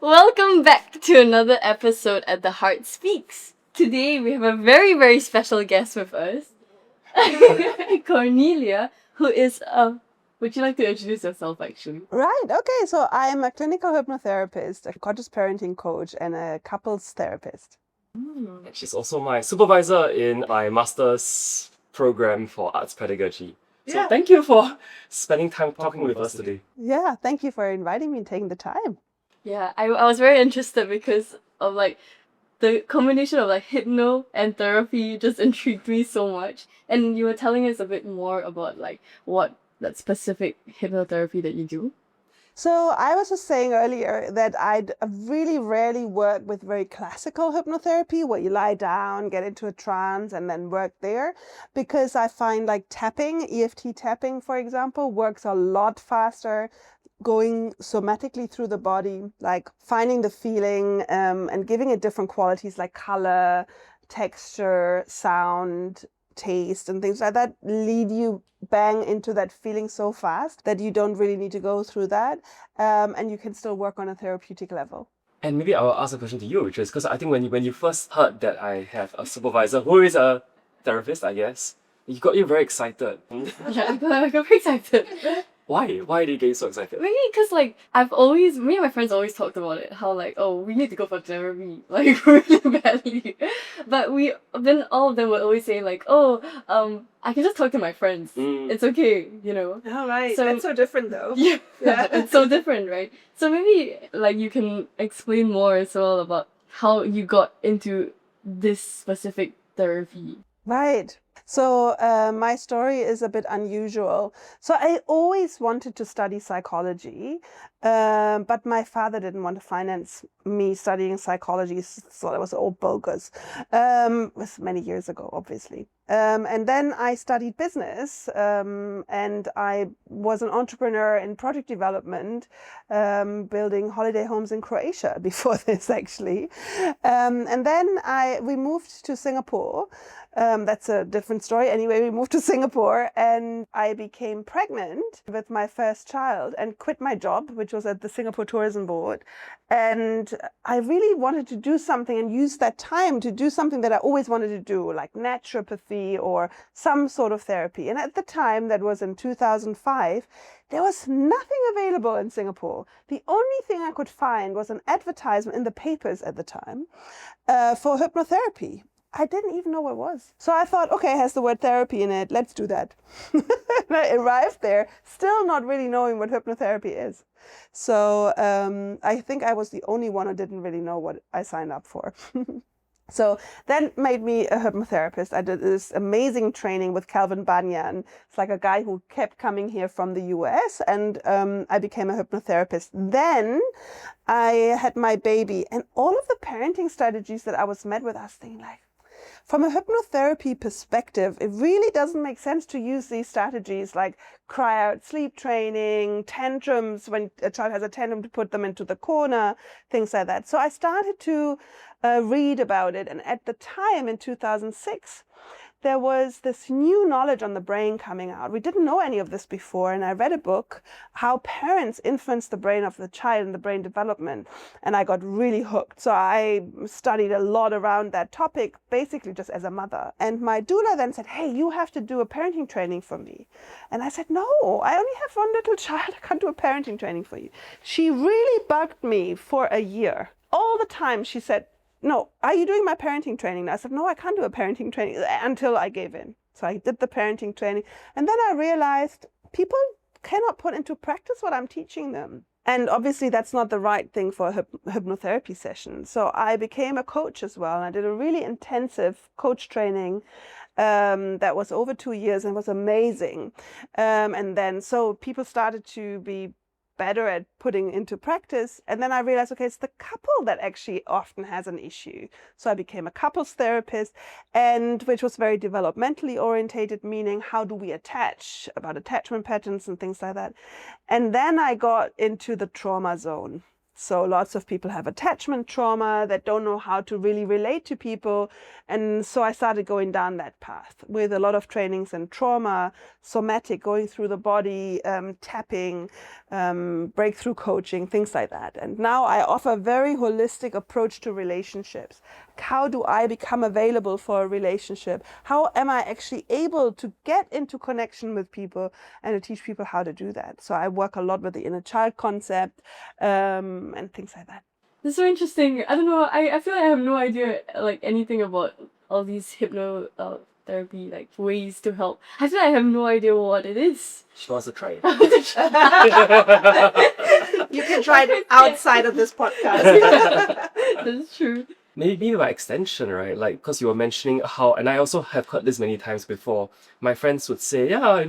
Welcome back to another episode at The Heart Speaks. Today we have a very, very special guest with us, Cornelia, who is would you like to introduce yourself actually? Right. Okay. So I'm a clinical hypnotherapist, a conscious parenting coach, and a couples therapist. And she's also my supervisor in my master's program for arts pedagogy. So thank you for spending time talking with us today. Yeah. Thank you for inviting me and taking the time. Yeah, I was very interested because of like the combination of like hypno and therapy just intrigued me so much. And you were telling us a bit more about like what that specific hypnotherapy that you do. So I was just saying earlier that I really rarely work with very classical hypnotherapy where you lie down, get into a trance and then work there, because I find like tapping, EFT tapping, for example, works a lot faster, going somatically through the body, like finding the feeling and giving it different qualities like color, texture, sound, taste and things like that lead you bang into that feeling so fast that you don't really need to go through that, and you can still work on a therapeutic level. And maybe I'll ask a question to you, which is because I think when you first heard that I have a supervisor who is a therapist, I guess, you got very excited. Yeah, I got very excited. Why? Why did you get so excited? Maybe because like me and my friends always talked about it, how like, oh, we need to go for therapy, like really badly. But then all of them would always say like, oh, I can just talk to my friends. It's okay, you know. All right. So- That's so different though. Yeah, it's so different, right? So maybe like you can explain more as well about how you got into this specific therapy. Right. So my story is a bit unusual. So I always wanted to study psychology, but my father didn't want to finance me studying psychology, so it was all bogus. It was many years ago, obviously. And then I studied business, and I was an entrepreneur in project development, building holiday homes in Croatia before this, actually. And then we moved to Singapore. That's a different story. Anyway, we moved to Singapore and I became pregnant with my first child and quit my job, which was at the Singapore Tourism Board. And I really wanted to do something and use that time to do something that I always wanted to do, like naturopathy or some sort of therapy. And at the time, that was in 2005, there was nothing available in Singapore. The only thing I could find was an advertisement in the papers at the time for hypnotherapy. I didn't even know what it was. So I thought, okay, it has the word therapy in it. Let's do that. And I arrived there still not really knowing what hypnotherapy is. So I think I was the only one who didn't really know what I signed up for. So that made me a hypnotherapist. I did this amazing training with Calvin Banyan. It's like a guy who kept coming here from the US, and I became a hypnotherapist. Then I had my baby, and all of the parenting strategies that I was met with, I was thinking like, from a hypnotherapy perspective, it really doesn't make sense to use these strategies like cry out sleep training, tantrums, when a child has a tantrum to put them into the corner, things like that. So I started to read about it. And at the time in 2006, there was this new knowledge on the brain coming out. We didn't know any of this before. And I read a book, How Parents Influence the Brain of the Child and the Brain Development. And I got really hooked. So I studied a lot around that topic, basically just as a mother. And my doula then said, hey, you have to do a parenting training for me. And I said, no, I only have one little child. I can't do a parenting training for you. She really bugged me for a year. All the time she said, no, are you doing my parenting training? I said, no, I can't do a parenting training, until I gave in. So I did the parenting training. And then I realized people cannot put into practice what I'm teaching them. And obviously that's not the right thing for a hypnotherapy session. So I became a coach as well. And I did a really intensive coach training that was over 2 years and was amazing. And then so people started to be better at putting into practice. And then I realized, okay, it's the couple that actually often has an issue. So I became a couples therapist, and which was very developmentally orientated, meaning how do we attach, about attachment patterns and things like that. And then I got into the trauma zone. So lots of people have attachment trauma that don't know how to really relate to people. And so I started going down that path with a lot of trainings in trauma, somatic, going through the body, tapping, breakthrough coaching, things like that. And now I offer a very holistic approach to relationships. How do I become available for a relationship? How am I actually able to get into connection with people and to teach people how to do that? So I work a lot with the inner child concept and things like that. This is so interesting. I don't know. I feel like I have no idea like anything about all these therapy like ways to help. I feel like I have no idea what it is. She wants to try it. You can try it outside of this podcast. That's true. Maybe by extension, right? Like, because you were mentioning how, and I also have heard this many times before, my friends would say, yeah,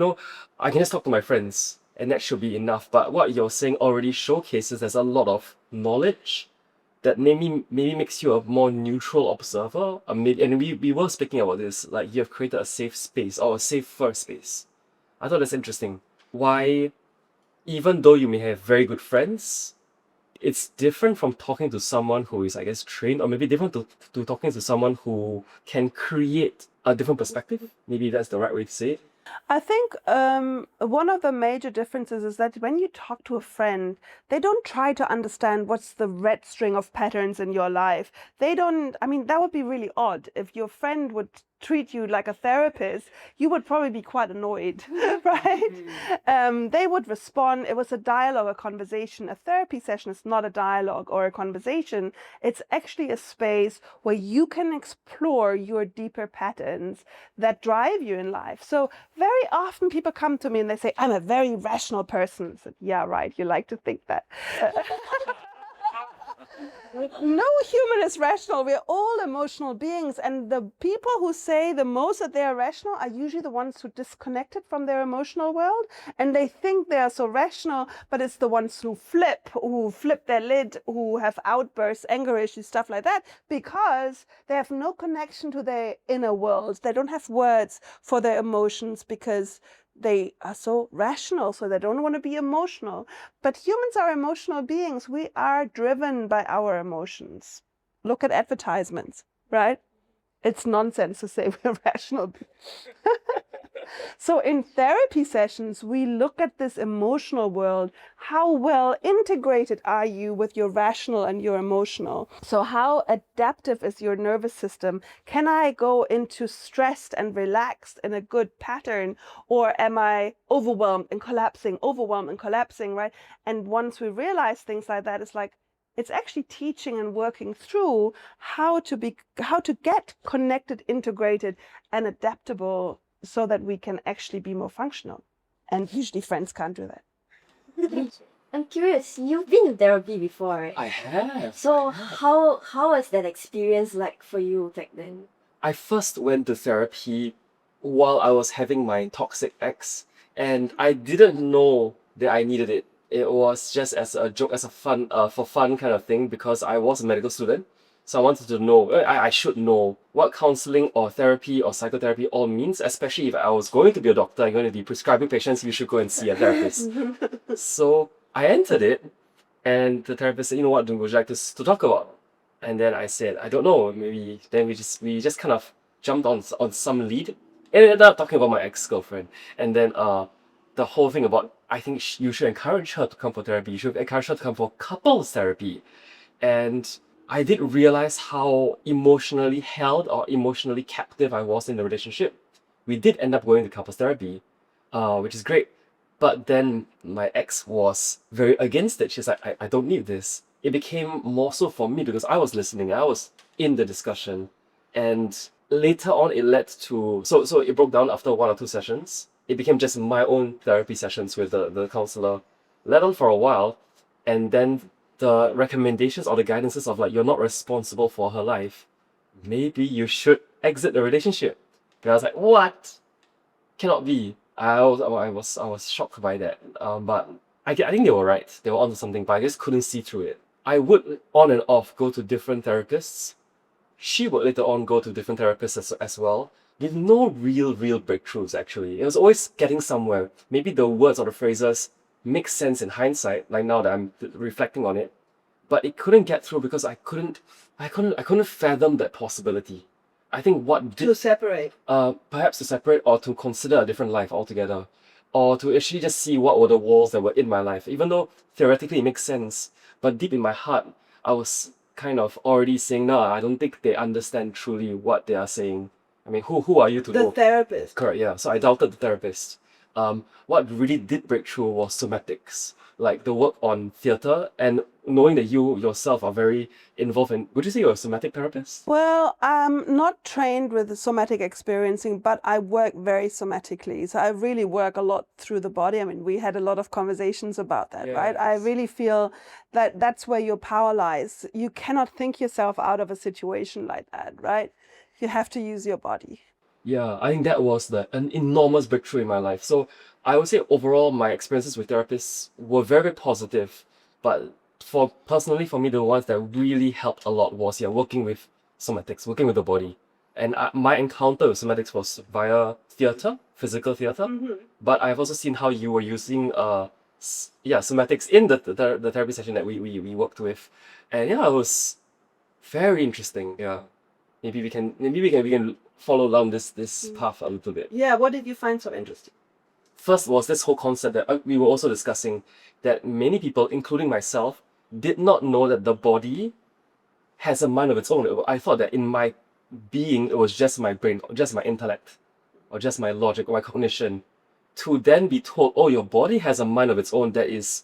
I can just talk to my friends and that should be enough. But what you're saying already showcases there's a lot of knowledge that maybe makes you a more neutral observer. And we were speaking about this, like you have created a safe space or a safer space. I thought that's interesting. Why, even though you may have very good friends, it's different from talking to someone who is, I guess, trained, or maybe different to talking to someone who can create a different perspective. Maybe that's the right way to say it. I think one of the major differences is that when you talk to a friend, they don't try to understand what's the red string of patterns in your life. They don't, I mean, that would be really odd. If your friend would treat you like a therapist, you would probably be quite annoyed, right? They would respond. It was a dialogue, a conversation. A therapy session is not a dialogue or a conversation. It's actually a space where you can explore your deeper patterns that drive you in life. So very often people come to me and they say, I'm a very rational person. I said, yeah, right. You like to think that. No human is rational. We're all emotional beings. And the people who say the most that they are rational are usually the ones who disconnected from their emotional world. And they think they are so rational, but it's the ones who flip their lid, who have outbursts, anger issues, stuff like that, because they have no connection to their inner world. They don't have words for their emotions because they are so rational, so they don't want to be emotional. But humans are emotional beings. We are driven by our emotions. Look at advertisements, right? It's nonsense to say we're rational. So in therapy sessions, we look at this emotional world. How well integrated are you with your rational and your emotional? So how adaptive is your nervous system? Can I go into stressed and relaxed in a good pattern? Or am I overwhelmed and collapsing, right? And once we realize things like that, it's actually teaching and working through how to get connected, integrated, and adaptable so that we can actually be more functional. And usually friends can't do that. I'm curious, you've been in therapy before, right? I have. So how was that experience like for you back then? I first went to therapy while I was having my toxic ex, and I didn't know that I needed it. It was just as a joke, as a fun, for fun kind of thing, because I was a medical student. So I wanted to know, I should know what counseling or therapy or psychotherapy all means, especially if I was going to be a doctor, I'm going to be prescribing patients, you should go and see a therapist. So I entered it, and the therapist said, you know what, would you like to talk about? And then I said, I don't know, maybe. Then we just kind of jumped on some lead, and ended up talking about my ex-girlfriend. And then the whole thing about, I think you should encourage her to come for therapy, you should encourage her to come for couples therapy. And I did realize how emotionally held or emotionally captive I was in the relationship. We did end up going to couples therapy, which is great. But then my ex was very against it. She's like, I don't need this. It became more so for me because I was listening. I was in the discussion. And later on, it led to... So it broke down after 1 or 2 sessions. It became just my own therapy sessions with the counselor. Led on for a while. And then the recommendations or the guidances of like, you're not responsible for her life. Maybe you should exit the relationship. And I was like, what? Cannot be. I was shocked by that. But I think they were right. They were onto something, but I just couldn't see through it. I would on and off go to different therapists. She would later on go to different therapists as well, with no real breakthroughs actually. It was always getting somewhere. Maybe the words or the phrases make sense in hindsight, like now that I'm reflecting on it. but it couldn't get through because I couldn't fathom that possibility. I think what To did separate. perhaps to separate or to consider a different life altogether, or to actually just see what were the walls that were in my life, even though theoretically it makes sense, but deep in my heart, I was kind of already saying, no, I don't think they understand truly what they are saying. I mean, who are you to The know? therapist. Correct, yeah. So I doubted the therapist. What really did break through was somatics, like the work on theatre and knowing that you yourself are very involved in. Would you say you're a somatic therapist? Well, I'm not trained with the somatic experiencing, but I work very somatically. So I really work a lot through the body. I mean, we had a lot of conversations about that, right? I Yes. really feel that that's where your power lies. You cannot think yourself out of a situation like that, right? You have to use your body. Yeah, I think that was an enormous breakthrough in my life. So I would say overall my experiences with therapists were very positive, but for me the ones that really helped a lot was working with somatics, working with the body. And my encounter with somatics was via theater, physical theater. But I've also seen how you were using somatics in the therapy session that we worked with. And yeah, it was very interesting. Yeah. Maybe we can follow down this path a little bit. Yeah, what did you find so interesting? First was this whole concept that we were also discussing, that many people, including myself, did not know that the body has a mind of its own. I thought that in my being it was just my brain, or just my intellect, or just my logic, or my cognition. To then be told, oh, your body has a mind of its own that is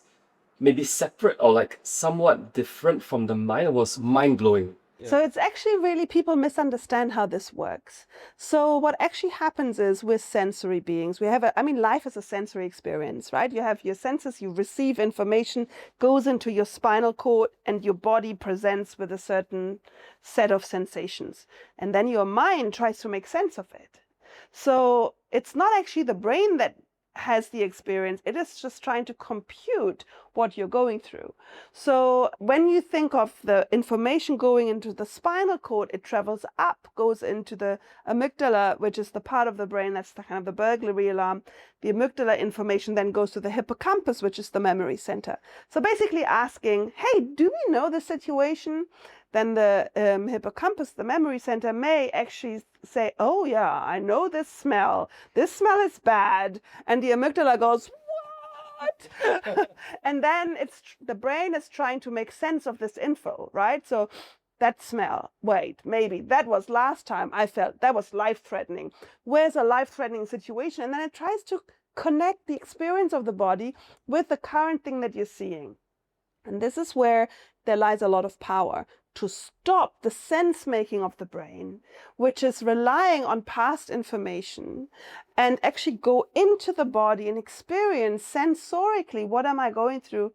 maybe separate or like somewhat different from the mind was mind blowing. So it's actually really, people misunderstand how this works. So what actually happens is we're sensory beings. Life is a sensory experience, right? You have your senses, you receive information, goes into your spinal cord, and your body presents with a certain set of sensations. And then your mind tries to make sense of it. So it's not actually the brain that has the experience, it is just trying to compute what you're going through. So when you think of the information going into the spinal cord, it travels up, goes into the amygdala, which is the part of the brain that's the kind of the burglary alarm. The amygdala information then goes to the hippocampus, which is the memory center. So basically asking, hey, do we know the situation? Then the hippocampus, the memory center, may actually say, oh yeah, I know this smell. This smell is bad. And the amygdala goes, what? And then the brain is trying to make sense of this info, right? So that smell, wait, maybe that was last time I felt that was life-threatening. Where's a life-threatening situation? And then it tries to connect the experience of the body with the current thing that you're seeing. And this is where there lies a lot of power, to stop the sense making of the brain, which is relying on past information, and actually go into the body and experience sensorically, what am I going through?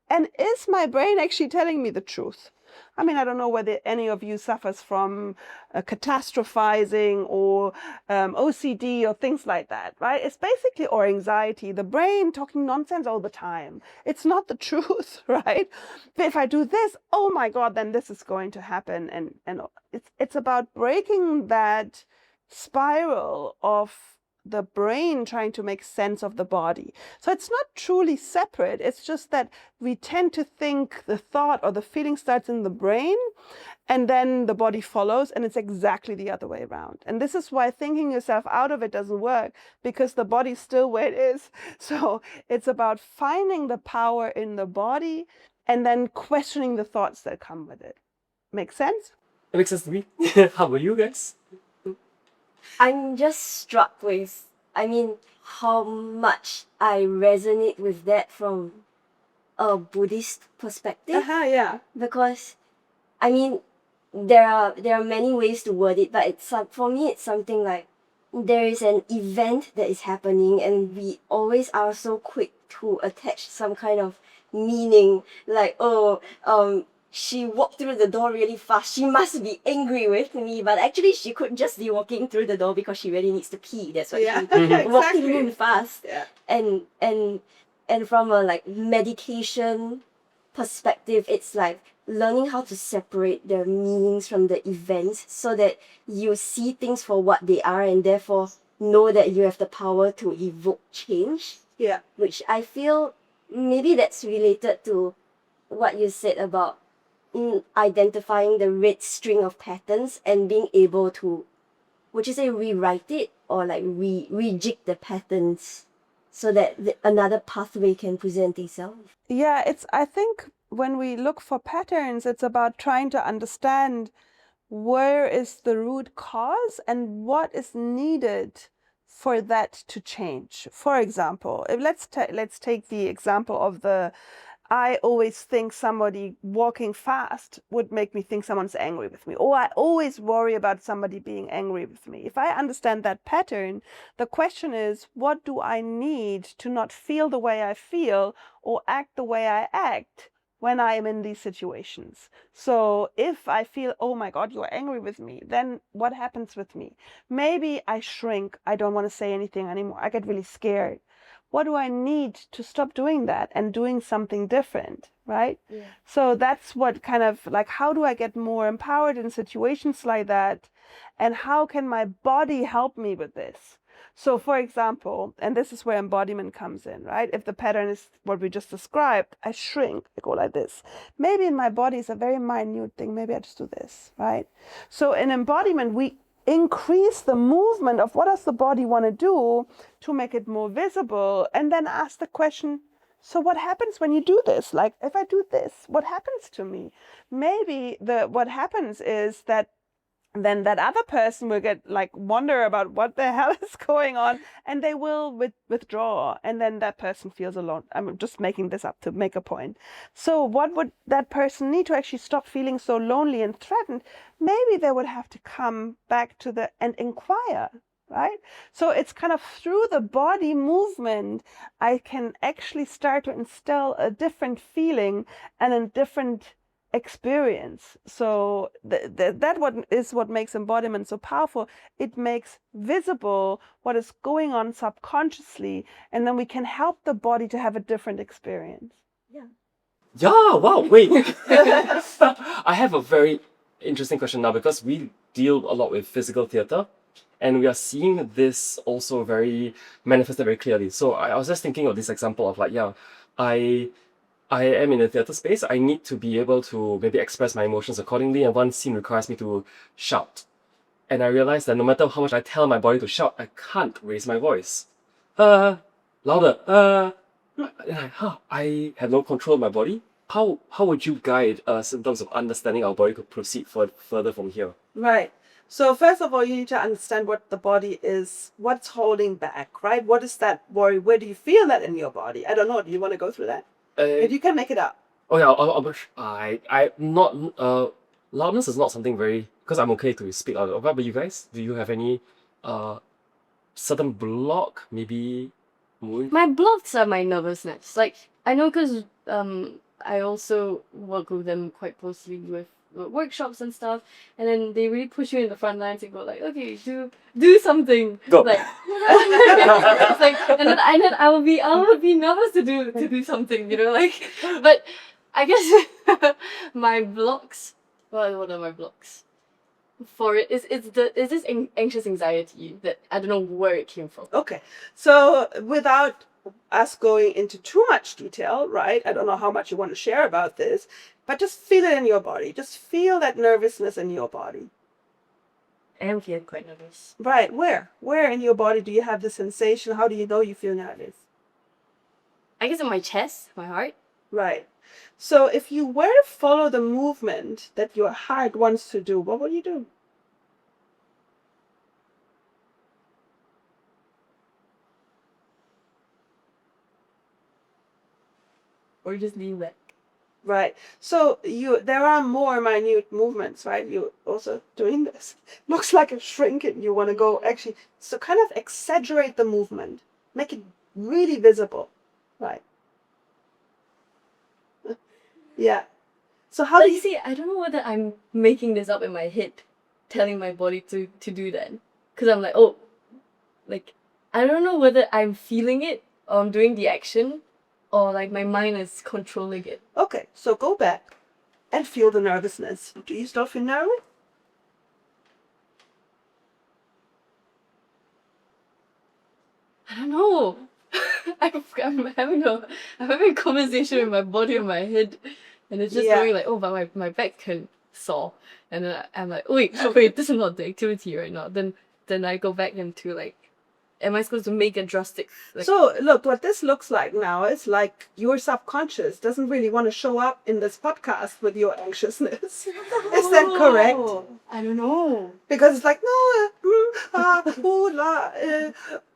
And is my brain actually telling me the truth? I mean, I don't know whether any of you suffers from catastrophizing or OCD or things like that, right? It's basically, or anxiety, the brain talking nonsense all the time. It's not the truth, right? But if I do this, oh my God, then this is going to happen. And it's about breaking that spiral of the brain trying to make sense of the body. So it's not truly separate. It's just that we tend to think the thought or the feeling starts in the brain and then the body follows, and it's exactly the other way around. And this is why thinking yourself out of it doesn't work, because the body's still where it is. So it's about finding the power in the body and then questioning the thoughts that come with it. Make sense? It makes sense to me. How about you guys? I'm just struck with, how much I resonate with that from a Buddhist perspective. Yeah. Because, there are many ways to word it, but for me it's something like, there is an event that is happening and we always are so quick to attach some kind of meaning, like, she walked through the door really fast, she must be angry with me, but actually she could just be walking through the door because she really needs to pee. That's why she walking really fast. Yeah. And from a meditation perspective, it's like learning how to separate the meanings from the events so that you see things for what they are and therefore know that you have the power to evoke change. Yeah. Which I feel maybe that's related to what you said about identifying the red string of patterns and being able to, would you say, rewrite it or like rejig the patterns so that another pathway can present itself? Yeah, I think when we look for patterns, it's about trying to understand where is the root cause and what is needed for that to change. For example, let's take the example of I always think somebody walking fast would make me think someone's angry with me, or I always worry about somebody being angry with me. If I understand that pattern, the question is, what do I need to not feel the way I feel or act the way I act when I am in these situations? So if I feel, oh my God, you're angry with me, then what happens with me? Maybe I shrink. I don't want to say anything anymore. I get really scared. What do I need to stop doing that and doing something different, right? Yeah. So that's what kind of like, how do I get more empowered in situations like that? And how can my body help me with this? So for example, and this is where embodiment comes in, right? If the pattern is what we just described, I shrink, I go like this. Maybe in my body it's a very minute thing. Maybe I just do this, right? So in embodiment, we increase the movement of what does the body want to do to make it more visible, and then ask the question, so what happens when you do this? Like if I do this, what happens to me? Maybe what happens is that then that other person will get like wonder about what the hell is going on, and they will withdraw, and then that person feels alone. I'm just making this up to make a point. So what would that person need to actually stop feeling so lonely and threatened? Maybe they would have to come back to and inquire, right? So it's kind of through the body movement I can actually start to instill a different feeling and a different experience. So what makes embodiment so powerful. It makes visible what is going on subconsciously, and then we can help the body to have a different experience. Yeah, wow, wait. I have a very interesting question now because we deal a lot with physical theatre and we are seeing this also very manifested very clearly. So I was just thinking of this example of like, yeah, I am in a theatre space. I need to be able to maybe express my emotions accordingly, and one scene requires me to shout. And I realized that no matter how much I tell my body to shout, I can't raise my voice. Louder. I have no control of my body. How would you guide us in terms of understanding our body to proceed further from here? Right. So first of all, you need to understand what the body is, what's holding back, right? What is that worry? Where do you feel that in your body? I don't know. Do you want to go through that? If you can make it up. Oh yeah, I not loudness is not something very, because I'm okay to speak louder. What about you guys? Do you have any certain block? Maybe mood? My blocks are my nervousness. Like I know because I also work with them quite closely with workshops and stuff, and then they really push you in the front lines and go like, okay, do something. Go. Like, it's like, and then I will be nervous to do something, you know, like. But I guess my blocks. What are my blocks? For it is this anxious anxiety that I don't know where it came from. Okay. So without us going into too much detail, right? I don't know how much you want to share about this, but just feel it in your body. Just feel that nervousness in your body. I am feeling quite nervous. Right. Where? Where in your body do you have the sensation? How do you know you feel nervous? I guess in my chest, my heart. Right. So if you were to follow the movement that your heart wants to do, what would you do? Or just lean back. Right. So there are more minute movements, right? You're also doing this. Looks like a shrink and you want to go actually, so kind of exaggerate the movement. Make it really visible. Right. Yeah. So how But do you see, I don't know whether I'm making this up in my head, telling my body to do that. Because I'm like, oh, like, I don't know whether I'm feeling it or I'm doing the action or like my mind is controlling it. Okay, so go back and feel the nervousness. Do you still feel nervous? I don't know. I'm having a conversation with my body and my head. And it's just Yeah. going like, oh, but my back can sore. And then I'm like, wait, this is not the activity right now. Then I go back into like, am I supposed to make a drastic like, So look, what this looks like now is like your subconscious doesn't really want to show up in this podcast with your anxiousness. Is that correct? I don't know. Because it's like, no, ooh, la,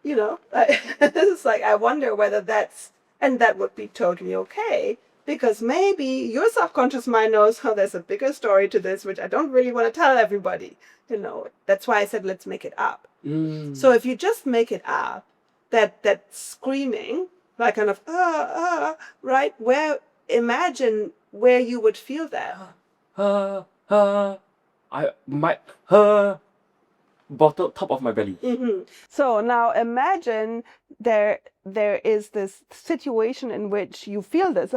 you know, it's like, I wonder whether that's, and that would be totally okay. Because maybe your subconscious mind knows, oh, there's a bigger story to this, which I don't really want to tell everybody. You know, that's why I said, let's make it up. So if you just make it up, that screaming, like kind of, right? Imagine where you would feel that. I might bottom top of my belly. So now imagine there is this situation in which you feel this.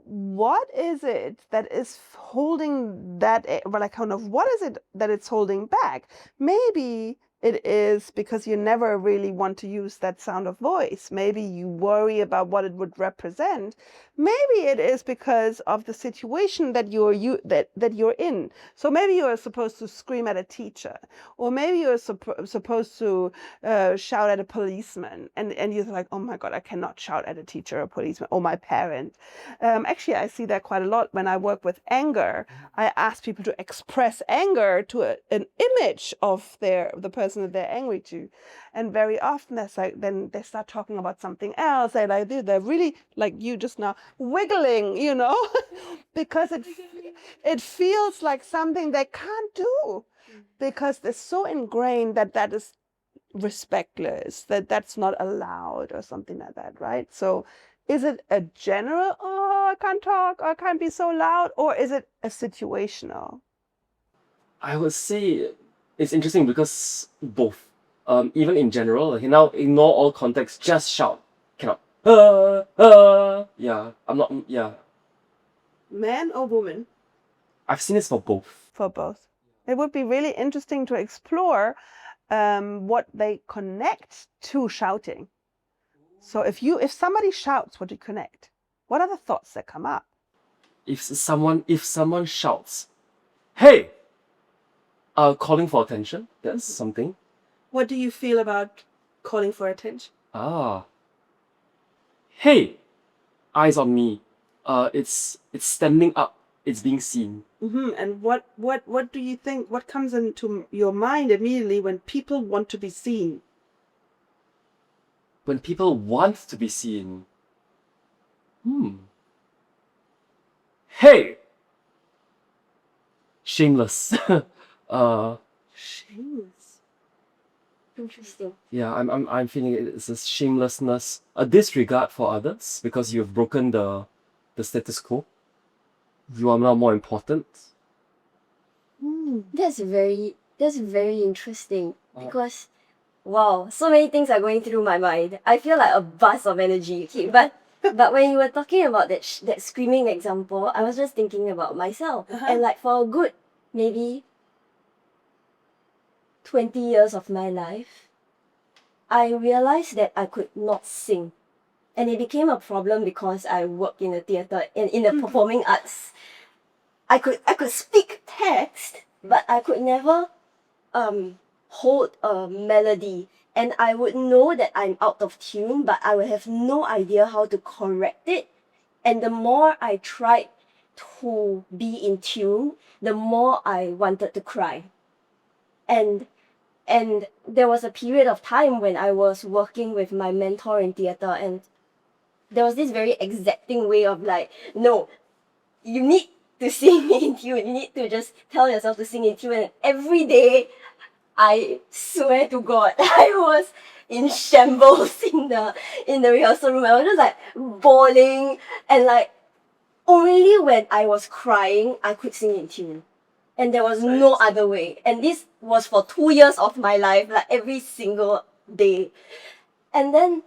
What is it that is holding that? Like, kind of, what is it that it's holding back? Maybe it is because you never really want to use that sound of voice. Maybe you worry about what it would represent. Maybe it is because of the situation that you're in. So maybe you are supposed to scream at a teacher, or maybe you're supposed to shout at a policeman, and you're like, oh my God, I cannot shout at a teacher or a policeman or my parent. Actually, I see that quite a lot when I work with anger. I ask people to express anger to an image of the person that they're angry to, and very often that's like, then they start talking about something else. They're really, like you just now, wiggling, you know, because it feels like something they can't do, because they're so ingrained that is respectless, that's not allowed or something like that, right? So is it a general, oh, I can't talk, or I can't be so loud, or is it a situational? I would say it's interesting because both. Even in general, like now ignore all context, just shout. Cannot. Yeah, I'm not. Yeah, Man or woman? I've seen this for both. For both. It would be really interesting to explore what they connect to shouting. So if somebody shouts, what do you connect? What are the thoughts that come up? If someone shouts, "Hey!" Calling for attention. That's something. What do you feel about calling for attention? Hey, eyes on me. It's standing up. It's being seen. And what do you think? What comes into your mind immediately when people want to be seen? When people want to be seen. Hey. Shameless. Shameless. Interesting. Yeah, I'm feeling it's a shamelessness, a disregard for others because you've broken the status quo. You are now more important. That's very interesting because wow, so many things are going through my mind. I feel like a buzz of energy. Okay, but when you were talking about that screaming example, I was just thinking about myself. And like for a good maybe 20 years of my life, I realized that I could not sing. And it became a problem because I work in the theatre and in the performing arts. I could speak text, but I could never hold a melody. And I would know that I'm out of tune, but I would have no idea how to correct it. And the more I tried to be in tune, the more I wanted to cry. And there was a period of time when I was working with my mentor in theatre, and there was this very exacting way of like, no, you need to sing in tune. You need to just tell yourself to sing in tune. And every day, I swear to God, I was in shambles in the rehearsal room. I was just like bawling, and like only when I was crying, I could sing in tune. And there was no other way. And this was for 2 years of my life, like every single day. And then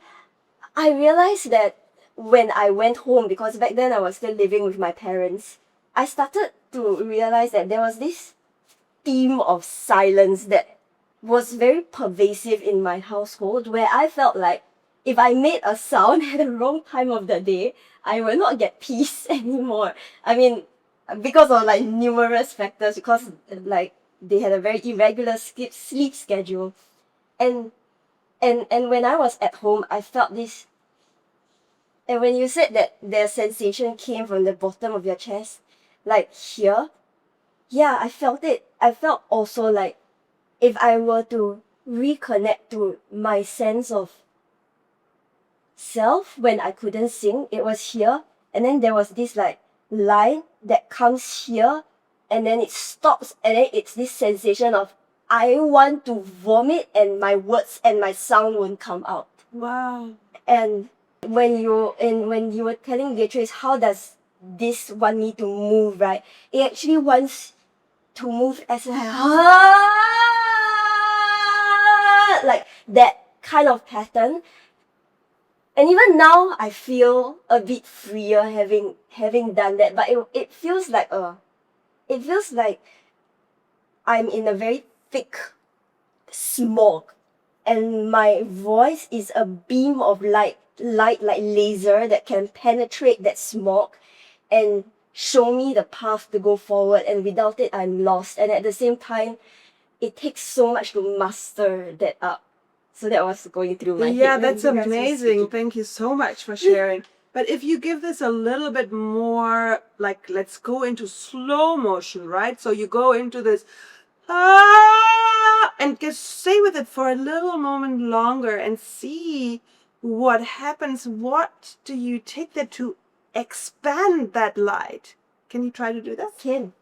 I realized that when I went home, because back then I was still living with my parents, I started to realize that there was this theme of silence that was very pervasive in my household, where I felt like if I made a sound at the wrong time of the day, I will not get peace anymore. I mean, because of like numerous factors, because like they had a very irregular sleep schedule. And and when I was at home, I felt this. And when you said that the sensation came from the bottom of your chest, like here, yeah, I felt it. I felt also like if I were to reconnect to my sense of self when I couldn't sing, it was here. And then there was this like line that comes here and then it stops and then it's this sensation of I want to vomit and my words and my sound won't come out. Wow. And when you were telling Beatrice how does this want me to move, right? It actually wants to move as like like that kind of pattern. And even now I feel a bit freer having done that, but it feels like I'm in a very thick smog and my voice is a beam of light like laser that can penetrate that smog and show me the path to go forward, and without it I'm lost, and at the same time it takes so much to master that up. So that was going through my Yeah, head when that's you guys were amazing. speaking. Thank you so much for sharing. But if you give this a little bit more, like, let's go into slow motion, right? So you go into this, and just stay with it for a little moment longer and see what happens. What do you take that to expand that light? Can you try to do that? Can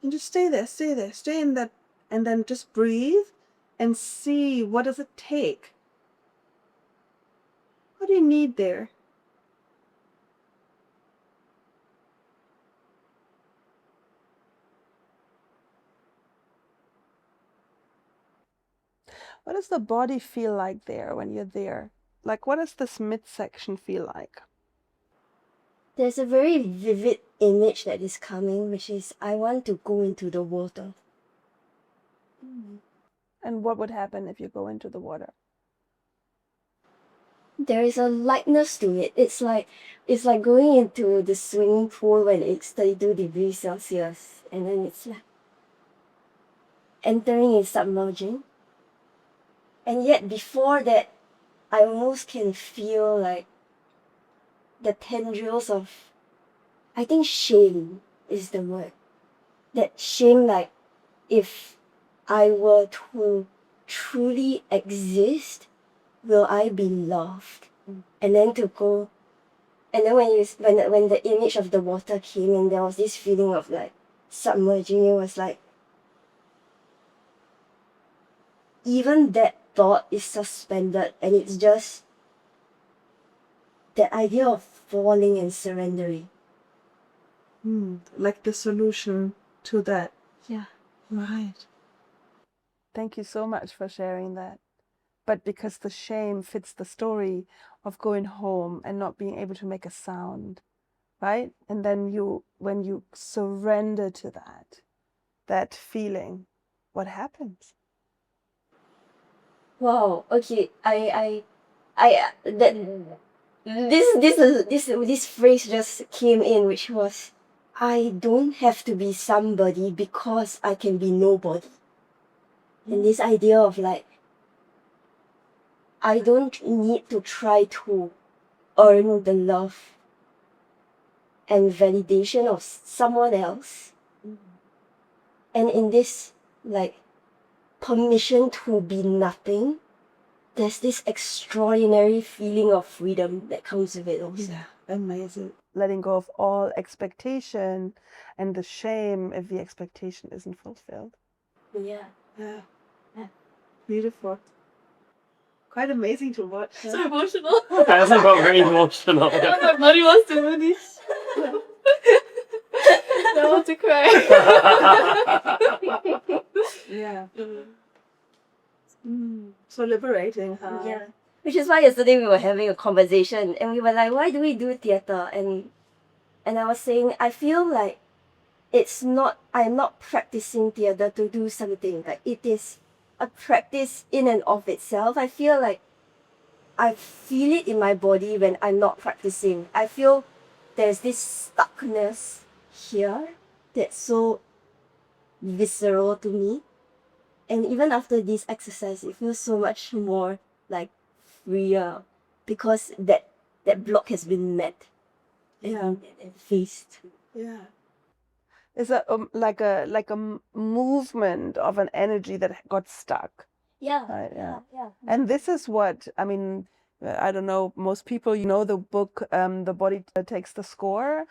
And just stay there, stay in that, and then just breathe and see what does it take. What do you need there? What does the body feel like there when you're there? Like, what does this midsection feel like? there's a very vivid image that is coming, which is I want to go into the water. And what would happen if you go into the water? There is a lightness to it. It's like going into the swimming pool when it's 32 degrees Celsius, and then it's like entering and submerging. And yet before that, I almost can feel like the tendrils of, I think shame is the word. That shame, like if I were to truly exist, will I be loved? And then to go, and then when the image of the water came in, there was this feeling of like submerging. It was like even that thought is suspended, and it's just that idea of falling and surrendering. Like the solution to that. Yeah. Right. Thank you so much for sharing that. But because the shame fits the story of going home and not being able to make a sound, right? And then when you surrender to that feeling, what happens? Wow. Okay. I that this phrase just came in, which was, I don't have to be somebody because I can be nobody. And this idea of like, I don't need to try to earn the love and validation of someone else. And in this like permission to be nothing, there's this extraordinary feeling of freedom that comes with it also. Yeah, amazing. Letting go of all expectation and the shame if the expectation isn't fulfilled. Yeah. Yeah. Beautiful. Quite amazing to watch. huh? So emotional. I also got very emotional. Now my body wants to do this. I want to cry. Yeah. So liberating, huh? Yeah. Which is why yesterday we were having a conversation and we were like, why do we do theatre? And I was saying, I feel like I'm not practicing theatre to do something. Like it is a practice in and of itself. I feel like I feel it in my body when I'm not practicing. I feel there's this stuckness here that's so visceral to me. And even after this exercise, it feels so much more like freer because that block has been met and faced. Yeah. It's a like a movement of an energy that got stuck. Yeah. Right, yeah. Yeah. And this is what, I mean, I don't know, most people, you know, the book, The Body Takes the Score.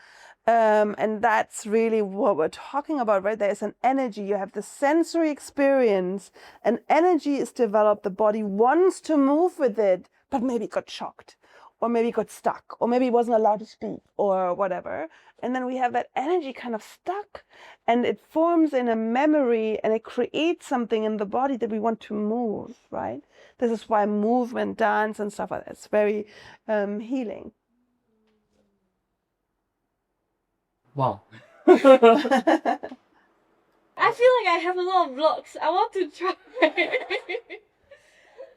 And that's really what we're talking about, right? There's an energy, you have the sensory experience, an energy is developed, the body wants to move with it, but maybe got shocked, or maybe got stuck, or maybe wasn't allowed to speak, or whatever. And then we have that energy kind of stuck, and it forms in a memory, and it creates something in the body that we want to move, right? This is why movement, dance, and stuff like that is very healing. Wow. I feel like I have a lot of blocks. I want to try.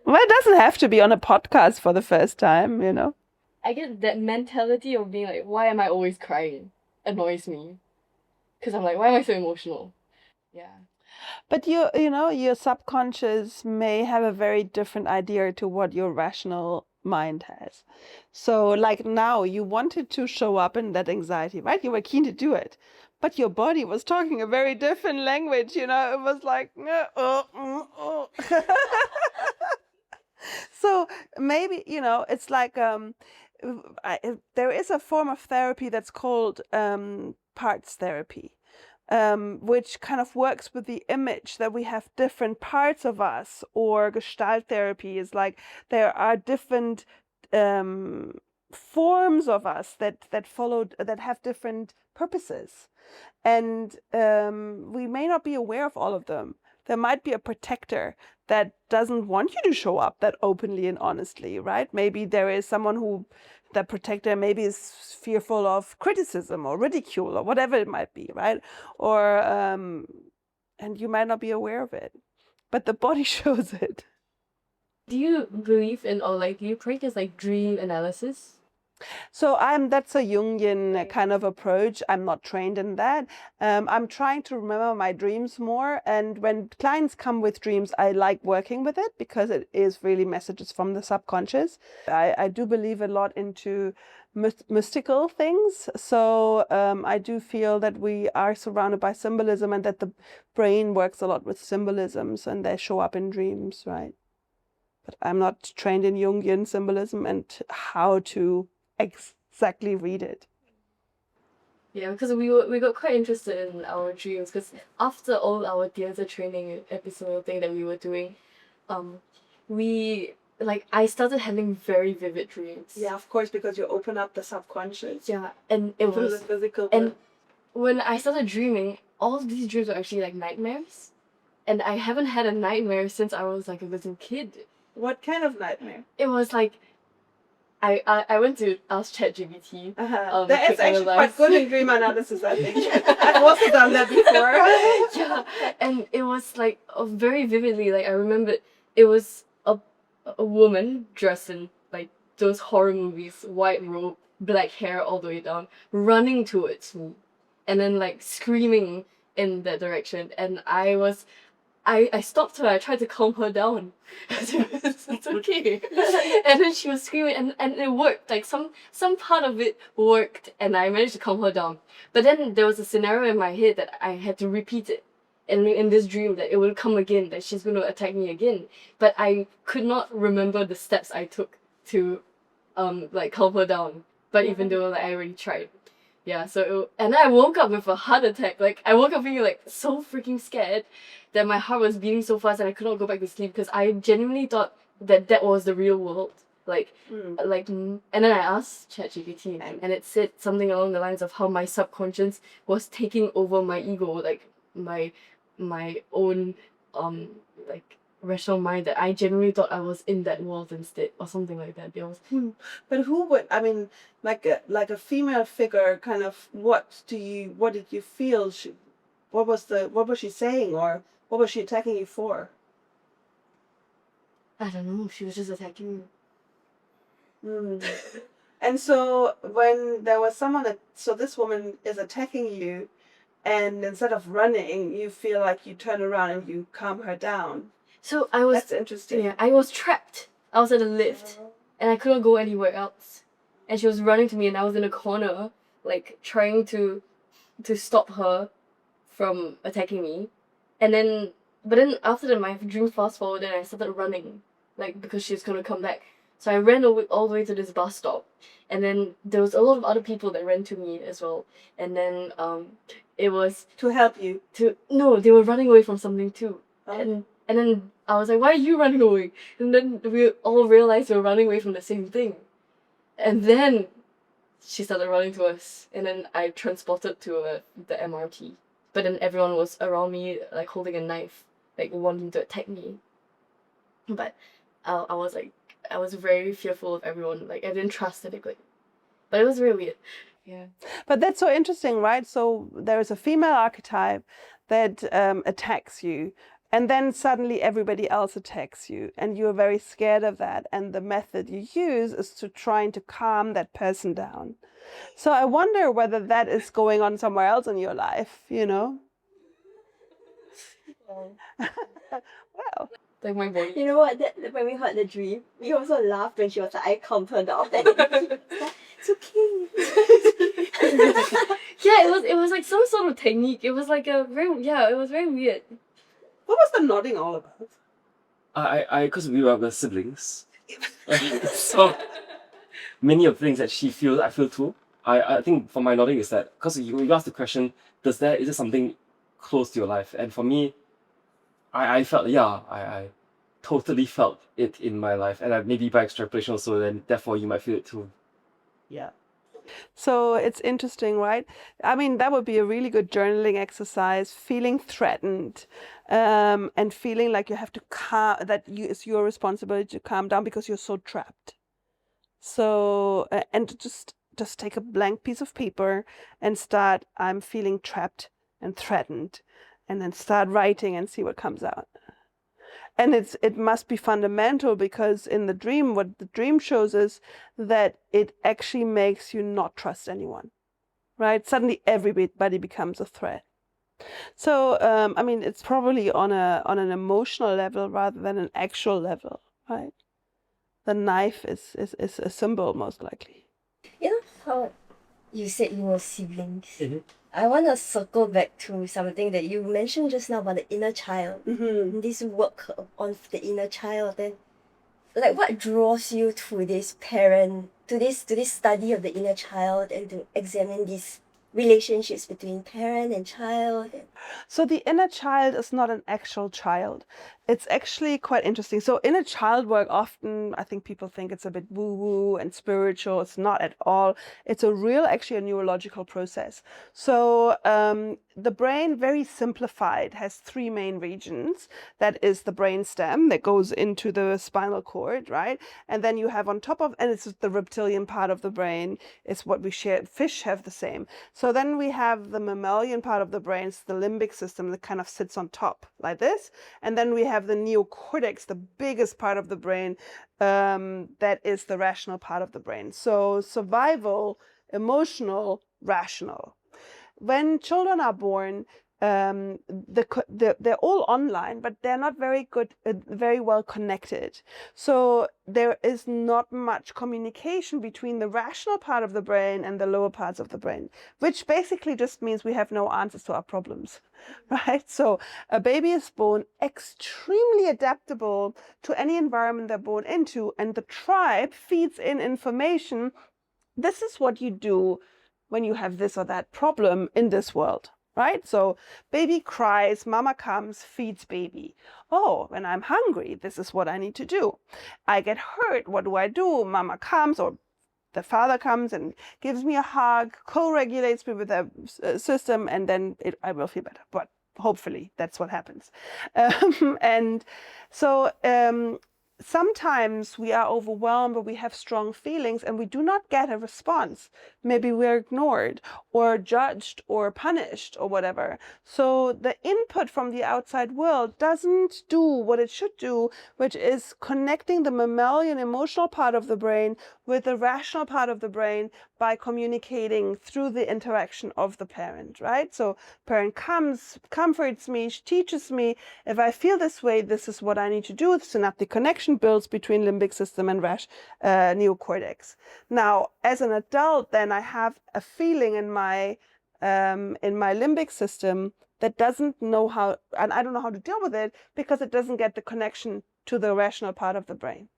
Well, it doesn't have to be on a podcast for the first time, you know. I get that mentality of being like, why am I always crying? Annoys me. Because I'm like, why am I so emotional? Yeah. But you know, your subconscious may have a very different idea to what your rational mind has. So like now you wanted to show up in that anxiety, right? You were keen to do it. But your body was talking a very different language, you know. It was like, So maybe, you know, it's like there is a form of therapy that's called parts therapy, which kind of works with the image that we have different parts of us, or Gestalt therapy is like there are different forms of us that have different purposes, and we may not be aware of all of them. There might be a protector that doesn't want you to show up that openly and honestly, right? Maybe there is someone who, that protector maybe is fearful of criticism or ridicule or whatever it might be, right? Or, and you might not be aware of it, but the body shows it. Do you believe in, or like, do you practice like dream analysis? So that's a Jungian kind of approach. I'm not trained in that. I'm trying to remember my dreams more. And when clients come with dreams, I like working with it because it is really messages from the subconscious. I do believe a lot into mystical things. So I do feel that we are surrounded by symbolism and that the brain works a lot with symbolisms and they show up in dreams, right? But I'm not trained in Jungian symbolism and how to exactly read it. Yeah, because we got quite interested in our dreams, because after all our theatre training episode thing that we were doing, I started having very vivid dreams. Yeah, of course, because you open up the subconscious. Yeah, and it Through was the physical. and when I started dreaming, all of these dreams were actually like nightmares, and I haven't had a nightmare since I was like a little kid. What kind of nightmare? It was like I went to ask ChatGPT. That is actually quite good in dream analysis, I think. I've also done that before. Yeah, and it was like very vividly. Like I remembered, it was a woman dressed in like those horror movies, white robe, black hair all the way down, running towards me, and then like screaming in that direction. And I stopped her. I tried to calm her down. It's okay. And then she was screaming, and it worked. Like some part of it worked, and I managed to calm her down. But then there was a scenario in my head that I had to repeat it, and in this dream that it would come again, that she's going to attack me again. But I could not remember the steps I took to like calm her down. But even though like, I already tried. Yeah, and then I woke up with a heart attack. Like, I woke up being like so freaking scared that my heart was beating so fast and I could not go back to sleep because I genuinely thought that was the real world. And then I asked ChatGPT and it said something along the lines of how my subconscious was taking over my ego, like my own like rational mind, that I genuinely thought I was in that world instead or something like that. It was But who would, I mean, like a female figure, kind of, what did you feel? What was she saying, or what was she attacking you for? I don't know, she was just attacking me. And so when there was so this woman is attacking you, and instead of running, you feel like you turn around and you calm her down. So I was That's interesting. Yeah, I was trapped. I was at a lift and I couldn't go anywhere else. And she was running to me and I was in a corner, like trying to stop her from attacking me. But then after that, my dream fast forward and I started running, like because she was gonna come back. So I ran all the way to this bus stop, and then there was a lot of other people that ran to me as well. And then it was To help you. no, they were running away from something too. Oh. And then I was like, why are you running away? And then we all realized we were running away from the same thing. And then she started running to us. And then I transported to the MRT. But then everyone was around me, like holding a knife, like wanting to attack me. But I was very fearful of everyone. Like, I didn't trust anybody. But it was very weird. Yeah. But that's so interesting, right? So there is a female archetype that attacks you, and then suddenly everybody else attacks you, and you're very scared of that. And the method you use is to trying to calm that person down. So I wonder whether that is going on somewhere else in your life, you know? Well. Like my body. You know what? When we heard the dream, we also laughed when she was like, I calmed her down. It's okay. Yeah, it was like some sort of technique. It was like it was very weird. What was the nodding all about? Because we were siblings. So many of the things that she feels, I feel too. I think for my nodding is that, because you asked the question, is it something close to your life? And for me, I felt, I totally felt it in my life. And maybe by extrapolation also, then therefore you might feel it too. Yeah. So it's interesting, right? I mean, that would be a really good journaling exercise, feeling threatened, and feeling like you have to it's your responsibility to calm down because you're so trapped. So, and just take a blank piece of paper and start, I'm feeling trapped and threatened, and then start writing and see what comes out. And it must be fundamental, because in the dream, what the dream shows is that it actually makes you not trust anyone, right? Suddenly everybody becomes a threat. So, I mean, it's probably on an emotional level rather than an actual level, right? The knife is a symbol, most likely. You know how you said you were siblings? Mm-hmm. I want to circle back to something that you mentioned just now about the inner child. Mm-hmm. This work on the inner child. Then, like, what draws you to this study of the inner child and to examine these relationships between parent and child? So the inner child is not an actual child. It's actually quite interesting. So inner child work, often I think people think it's a bit woo-woo and spiritual. It's not at all. It's actually a neurological process. So the brain, very simplified, has three main regions. That is the brain stem that goes into the spinal cord, right? And then you have on top of, and it's the reptilian part of the brain, is what we share. Fish have the same. So then we have the mammalian part of the brain, it's the limbic system that kind of sits on top like this. And then we have the neocortex, the biggest part of the brain, that is the rational part of the brain. So survival, emotional, rational. When children are born, they're all online, but they're not very good, very well connected. So there is not much communication between the rational part of the brain and the lower parts of the brain, which basically just means we have no answers to our problems, right? So a baby is born extremely adaptable to any environment they're born into, and the tribe feeds in information. This is what you do when you have this or that problem in this world, right? So baby cries, mama comes, feeds baby. Oh, when I'm hungry, this is what I need to do. I get hurt, what do? Mama comes, or the father comes and gives me a hug, co-regulates me with a system, and then I will feel better. But hopefully that's what happens. And so sometimes we are overwhelmed, or we have strong feelings and we do not get a response. Maybe we're ignored or judged or punished or whatever. So the input from the outside world doesn't do what it should do, which is connecting the mammalian emotional part of the brain with the rational part of the brain by communicating through the interaction of the parent, right? So parent comes, comforts me, teaches me, if I feel this way, this is what I need to do. Synaptic connection builds between limbic system and neocortex. Now, as an adult, then I have a feeling in my limbic system that doesn't know how, and I don't know how to deal with it because it doesn't get the connection to the rational part of the brain.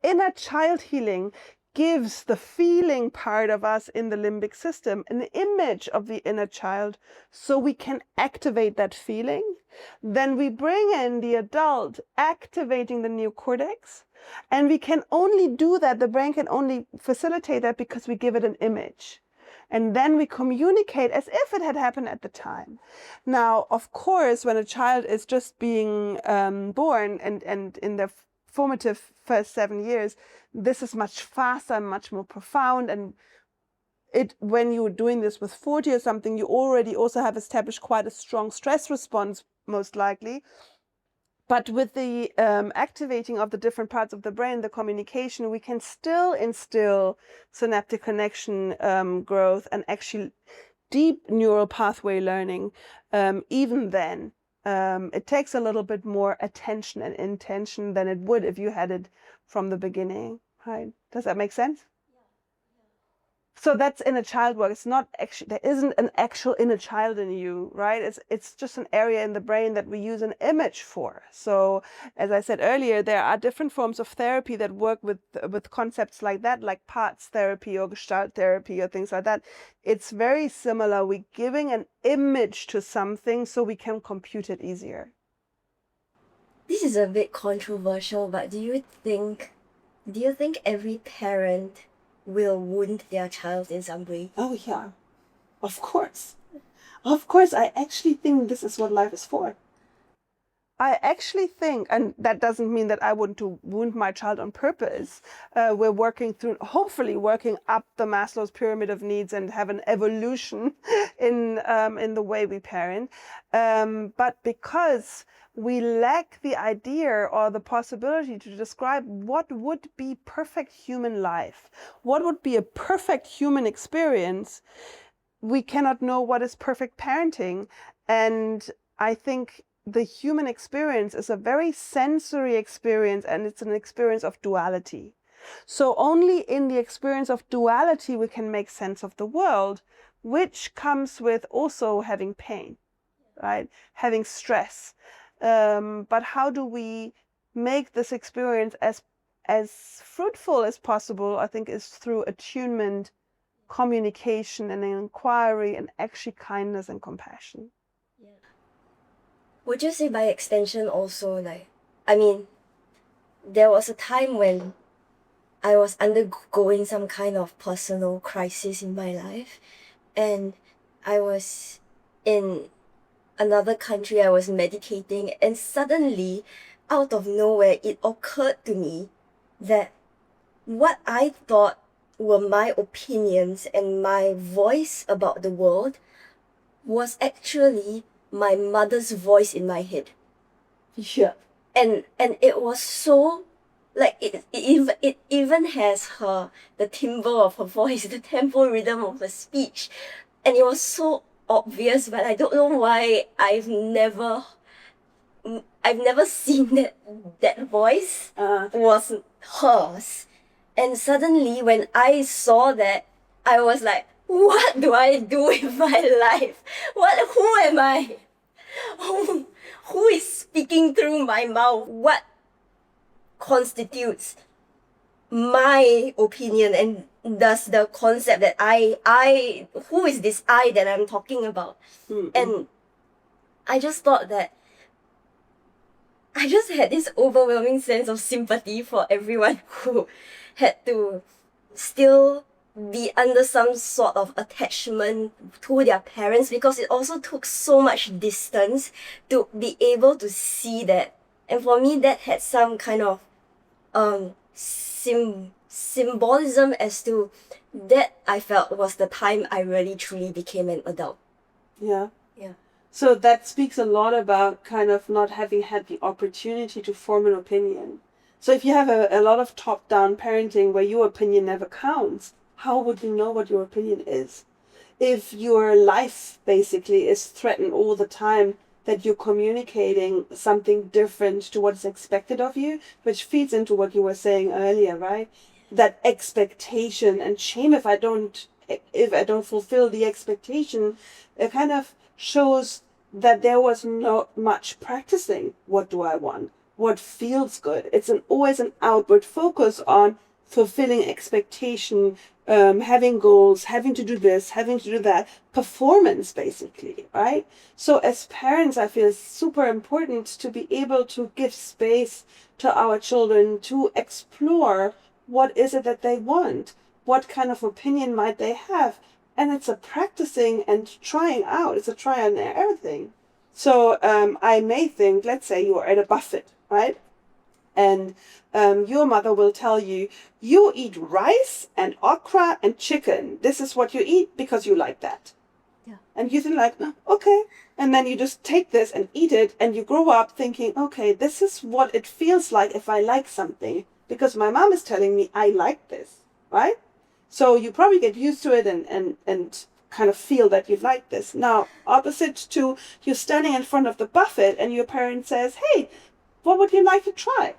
Inner child healing gives the feeling part of us in the limbic system an image of the inner child so we can activate that feeling. Then we bring in the adult activating the neocortex, and we can only do that, the brain can only facilitate that because we give it an image. And then we communicate as if it had happened at the time. Now, of course, when a child is just being born and in their formative first 7 years, this is much faster, much more profound. And when you're doing this with 40 or something, you already also have established quite a strong stress response, most likely. But with the activating of the different parts of the brain, the communication, we can still instill synaptic connection growth and actually deep neural pathway learning even then. It takes a little bit more attention and intention than it would if you had it from the beginning, right? Does that make sense? So that's inner child work. It's not actually, there isn't an actual inner child in you, right? It's just an area in the brain that we use an image for. So as I said earlier, there are different forms of therapy that work with concepts like that, like parts therapy or gestalt therapy or things like that. It's very similar. We're giving an image to something so we can compute it easier. This is a bit controversial, but do you think every parent will wound their child in some way? Oh yeah, of course. Of course, I actually think this is what life is for. I actually think, and that doesn't mean that I want to wound my child on purpose. We're working through, hopefully working up the Maslow's pyramid of needs and have an evolution in the way we parent. But because we lack the idea or the possibility to describe what would be perfect human life, what would be a perfect human experience, we cannot know what is perfect parenting. And I think the human experience is a very sensory experience, and it's an experience of duality. So only in the experience of duality we can make sense of the world, which comes with also having pain, right? Having stress. But how do we make this experience as fruitful as possible? I think is through attunement, communication, and inquiry, and actually kindness and compassion. Yeah. Would you say by extension also, there was a time when I was undergoing some kind of personal crisis in my life, and I was in another country, I was meditating, and suddenly, out of nowhere, it occurred to me that what I thought were my opinions and my voice about the world was actually my mother's voice in my head. Yeah. And it was so, it even has the timbre of her voice, the tempo rhythm of her speech. And it was so obvious, but I don't know why I've never seen that voice was hers. And suddenly when I saw that, I was like, what do I do with my life? Who am I? Who is speaking through my mouth? What constitutes my opinion? And does the concept that I who is this I that I'm talking about? And I just thought that I just had this overwhelming sense of sympathy for everyone who had to still be under some sort of attachment to their parents, because it also took so much distance to be able to see that. And for me, that had some kind of symbolism as to that I felt was the time I really truly became an adult. Yeah. Yeah. So that speaks a lot about kind of not having had the opportunity to form an opinion. So if you have a lot of top-down parenting where your opinion never counts, how would you know what your opinion is? If your life basically is threatened all the time, that you're communicating something different to what's expected of you, which feeds into what you were saying earlier, right? That expectation and shame if I don't fulfill the expectation, it kind of shows that there was not much practicing. What do I want? What feels good? It's always an outward focus on fulfilling expectation, having goals, having to do this, having to do that, performance basically, right? So as parents, I feel it's super important to be able to give space to our children to explore what is it that they want, what kind of opinion might they have. And it's a practicing and trying out. It's a try and error thing. So I may think, let's say you are at a buffet, right? And your mother will tell you, you eat rice and okra and chicken. This is what you eat because you like that. Yeah. And you think like, "Oh, okay." And then you just take this and eat it, and you grow up thinking, okay, this is what it feels like if I like something, because my mom is telling me I like this, right? So you probably get used to it and kind of feel that you like this. Now, opposite to you're standing in front of the buffet and your parent says, hey, what would you like to try?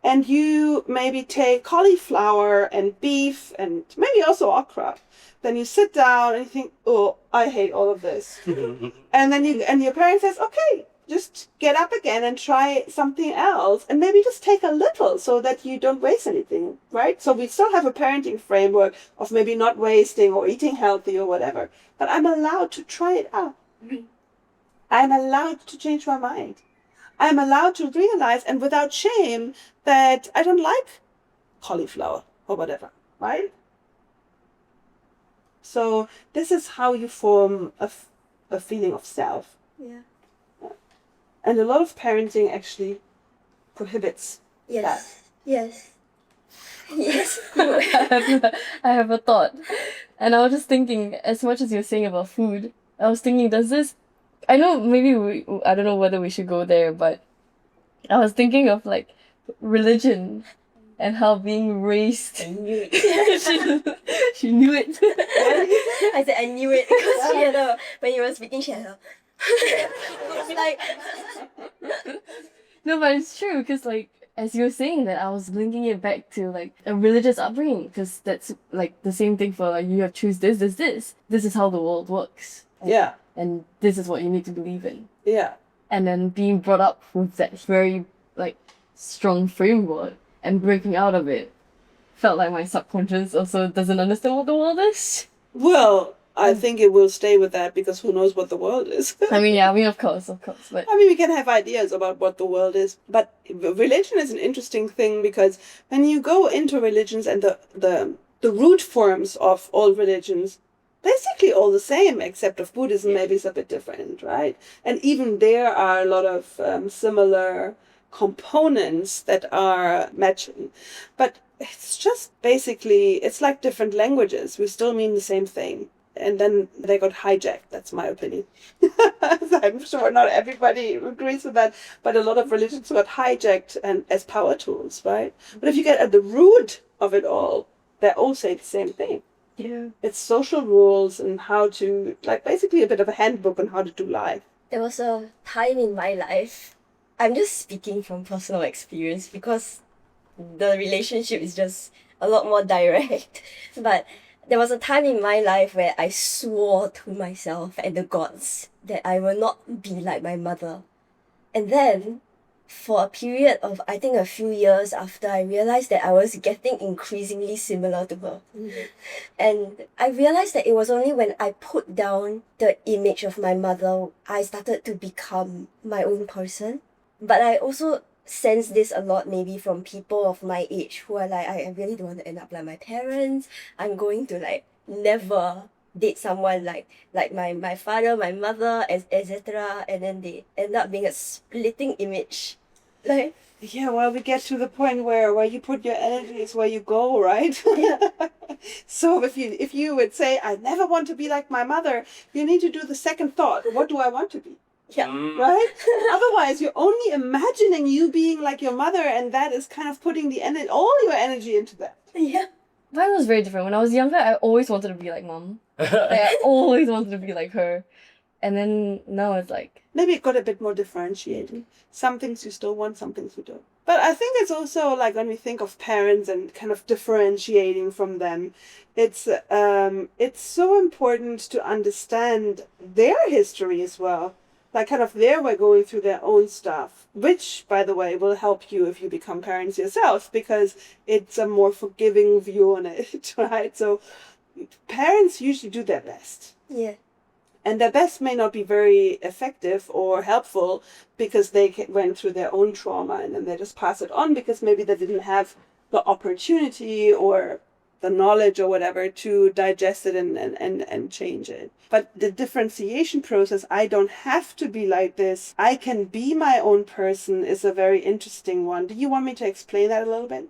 And you maybe take cauliflower and beef and maybe also okra. Then you sit down and you think, oh, I hate all of this. And then your parent says, okay, just get up again and try something else, and maybe just take a little so that you don't waste anything, right? So we still have a parenting framework of maybe not wasting or eating healthy or whatever, but I'm allowed to try it out. I'm allowed to change my mind. I'm allowed to realize, and without shame, that I don't like cauliflower or whatever, right? So this is how you form a feeling of self. Yeah. And a lot of parenting actually prohibits Yes. that. Yes. Yes. I have a thought. And I was just thinking, as much as you're saying about food, I was thinking, I know maybe I don't know whether we should go there, but I was thinking of like religion and how being raised. I knew it. she knew it. I said I knew it because she had when you were speaking, she had it's like No, but it's true because like as you were saying that, I was linking it back to like a religious upbringing, because that's like the same thing for like you have choose this. This is how the world works. Yeah. And this is what you need to believe in. Yeah. And then being brought up with that very like strong framework and breaking out of it felt like my subconscious also doesn't understand what the world is. Well, I think it will stay with that because who knows what the world is. I mean, of course, but I mean, we can have ideas about what the world is, but religion is an interesting thing because when you go into religions and the root forms of all religions, basically all the same, except of Buddhism maybe it's a bit different, right? And even there are a lot of similar components that are matching. But it's just basically, it's like different languages. We still mean the same thing. And then they got hijacked. That's my opinion. I'm sure not everybody agrees with that, but a lot of religions got hijacked and as power tools, right? But if you get at the root of it all, they all say the same thing. yeah. It's social rules and how to, like basically a bit of a handbook on how to do life. there was a time in my life. I'm just speaking from personal experience because the relationship is just a lot more direct. But there was a time in my life where I swore to myself and the gods that I will not be like my mother. And then for a period of, I think, a few years after, I realized that I was getting increasingly similar to her. And I realized that it was only when I put down the image of my mother, I started to become my own person. But I also sense this a lot maybe from people of my age who are like, I really don't want to end up like my parents. I'm going to like never date someone like my father, my mother, etc. And then they end up being a splitting image. Like, Yeah, well, we get to the point where you put your energy is where you go, right? yeah. So if you would say, I never want to be like my mother, you need to do the second thought. What do I want to be? Yeah. Right? Otherwise, you're only imagining you being like your mother, and that is kind of putting all your energy into that. Yeah. Mine was very different. When I was younger, I always wanted to be like mom. Like, I always wanted to be like her. And then now it's like, Maybe it got a bit more differentiated. Some things you still want, some things you don't. But I think it's also like when we think of parents and kind of differentiating from them, it's so important to understand their history as well. Like kind of their way going through their own stuff, which, by the way, will help you if you become parents yourself, because it's a more forgiving view on it, right? So parents usually do their best. Yeah. And their best may not be very effective or helpful because they went through their own trauma, and then they just pass it on because maybe they didn't have the opportunity or the knowledge or whatever to digest it and change it. But the differentiation process, I don't have to be like this, I can be my own person, is a very interesting one. Do you want me to explain that a little bit?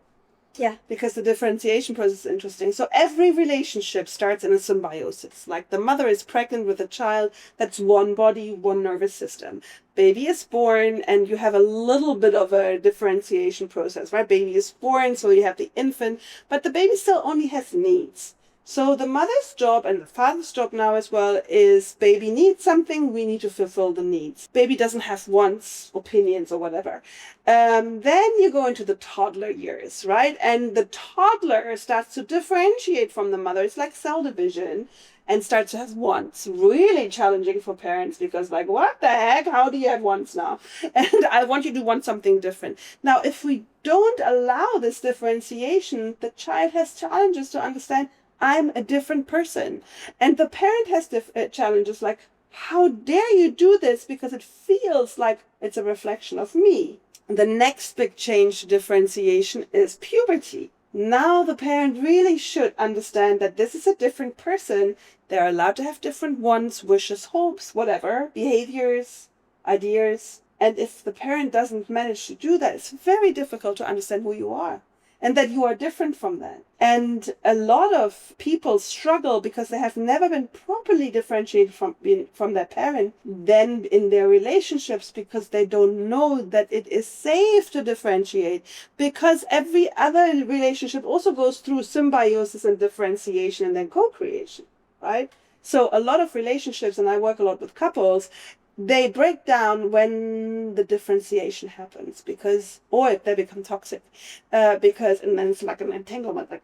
Yeah. Because the differentiation process is interesting. So every relationship starts in a symbiosis. Like the mother is pregnant with a child, that's one body, one nervous system. Baby is born, and you have a little bit of a differentiation process, right? Baby is born, so you have the infant, but the baby still only has needs. So the mother's job and the father's job now as well is baby needs something, we need to fulfill the needs. Baby doesn't have wants, opinions, or whatever. Then you go into the toddler years, right? And the toddler starts to differentiate from the mother. It's like cell division, and starts to have wants. Really challenging for parents because like, what the heck? How do you have wants now? And I want you to want something different. Now, if we don't allow this differentiation, the child has challenges to understand I'm a different person. And the parent has challenges like, how dare you do this? Because it feels like it's a reflection of me. The next big change to differentiation is puberty. Now the parent really should understand that this is a different person. They're allowed to have different wants, wishes, hopes, whatever, behaviors, ideas. And if the parent doesn't manage to do that, it's very difficult to understand who you are, and that you are different from that. And a lot of people struggle because they have never been properly differentiated from their parent, then in their relationships, because they don't know that it is safe to differentiate, because every other relationship also goes through symbiosis and differentiation and then co-creation, right? So a lot of relationships, and I work a lot with couples, they break down when the differentiation happens, because, or they become toxic, because, and then it's like an entanglement, like,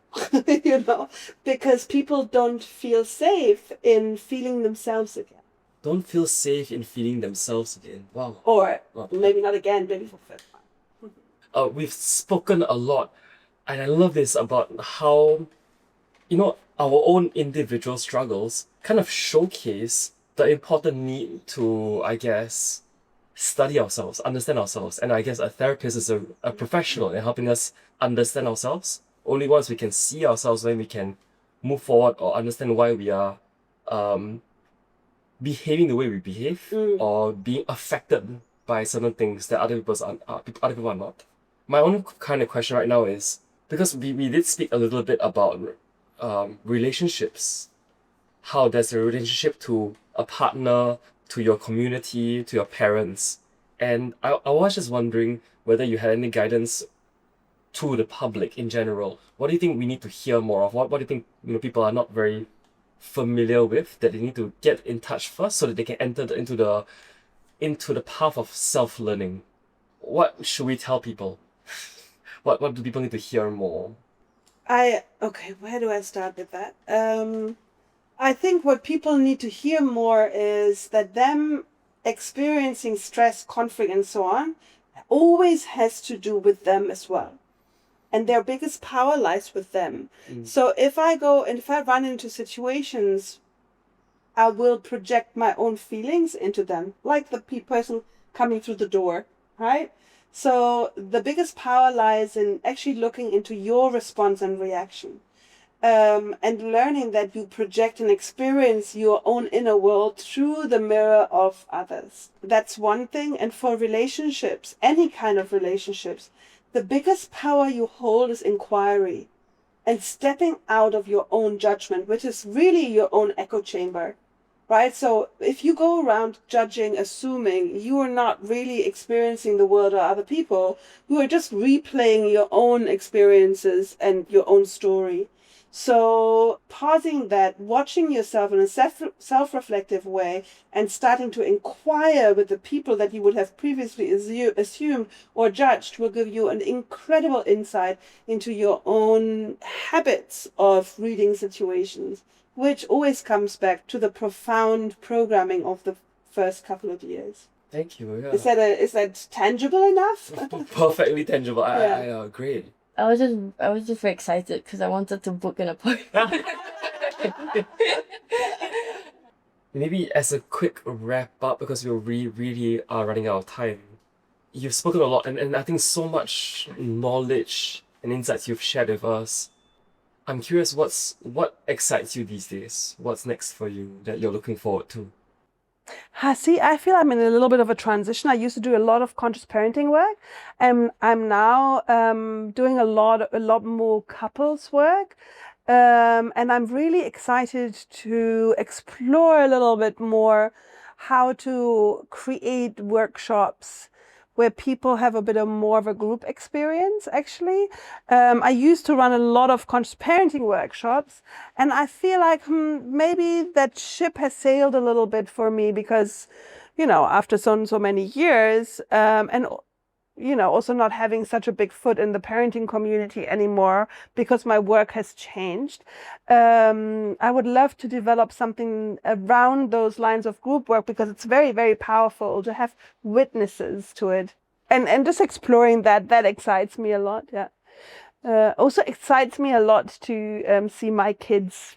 because people don't feel safe in feeling themselves again. Don't feel safe in feeling themselves again. Wow. Or Wow. maybe not again, maybe for fifth time. We've spoken a lot, and I love this about how, our own individual struggles kind of showcase the important need to, I guess, study ourselves, understand ourselves. And I guess a therapist is a professional in helping us understand ourselves. Only once we can see ourselves, then we can move forward or understand why we are behaving the way we behave, or being affected by certain things that other people are not. My own kind of question right now is, because we did speak a little bit about relationships, how there's a relationship to a partner, to your community, to your parents. And I was just wondering whether you had any guidance to the public in general. What do you think we need to hear more of? What do you think people are not very familiar with, that they need to get in touch first so that they can enter into the path of self-learning? What should we tell people? What do people need to hear more? Okay, where do I start with that? I think what people need to hear more is that them experiencing stress, conflict, and so on always has to do with them as well. And their biggest power lies with them. So if I run into situations, I will project my own feelings into them, like the person coming through the door, right? So the biggest power lies in actually looking into your response and reaction. And learning that you project and experience your own inner world through the mirror of others. That's one thing. And for relationships, any kind of relationships, the biggest power you hold is inquiry and stepping out of your own judgment, which is really your own echo chamber, right? So if you go around judging, assuming, you are not really experiencing the world or other people, you are just replaying your own experiences and your own story. So pausing that, watching yourself in a self-reflective way and starting to inquire with the people that you would have previously assumed or judged will give you an incredible insight into your own habits of reading situations, which always comes back to the profound programming of the first couple of years. Thank you. Yeah. Is that tangible enough? Perfectly tangible. Yeah. Great. I was just very excited because I wanted to book an appointment. Maybe as a quick wrap up, because we really are running out of time. You've spoken a lot, and I think so much knowledge and insights you've shared with us. I'm curious, what excites you these days? What's next for you that you're looking forward to? See, I feel I'm in a little bit of a transition. I used to do a lot of conscious parenting work, and I'm now doing a lot more couples work. And I'm really excited to explore a little bit more how to create workshops where people have a bit of more of a group experience, actually. I used to run a lot of conscious parenting workshops, and I feel like maybe that ship has sailed a little bit for me because, after so many years, and also not having such a big foot in the parenting community anymore because my work has changed. I would love to develop something around those lines of group work because it's very, very powerful to have witnesses to it. And just exploring that excites me a lot, yeah. Also excites me a lot to see my kids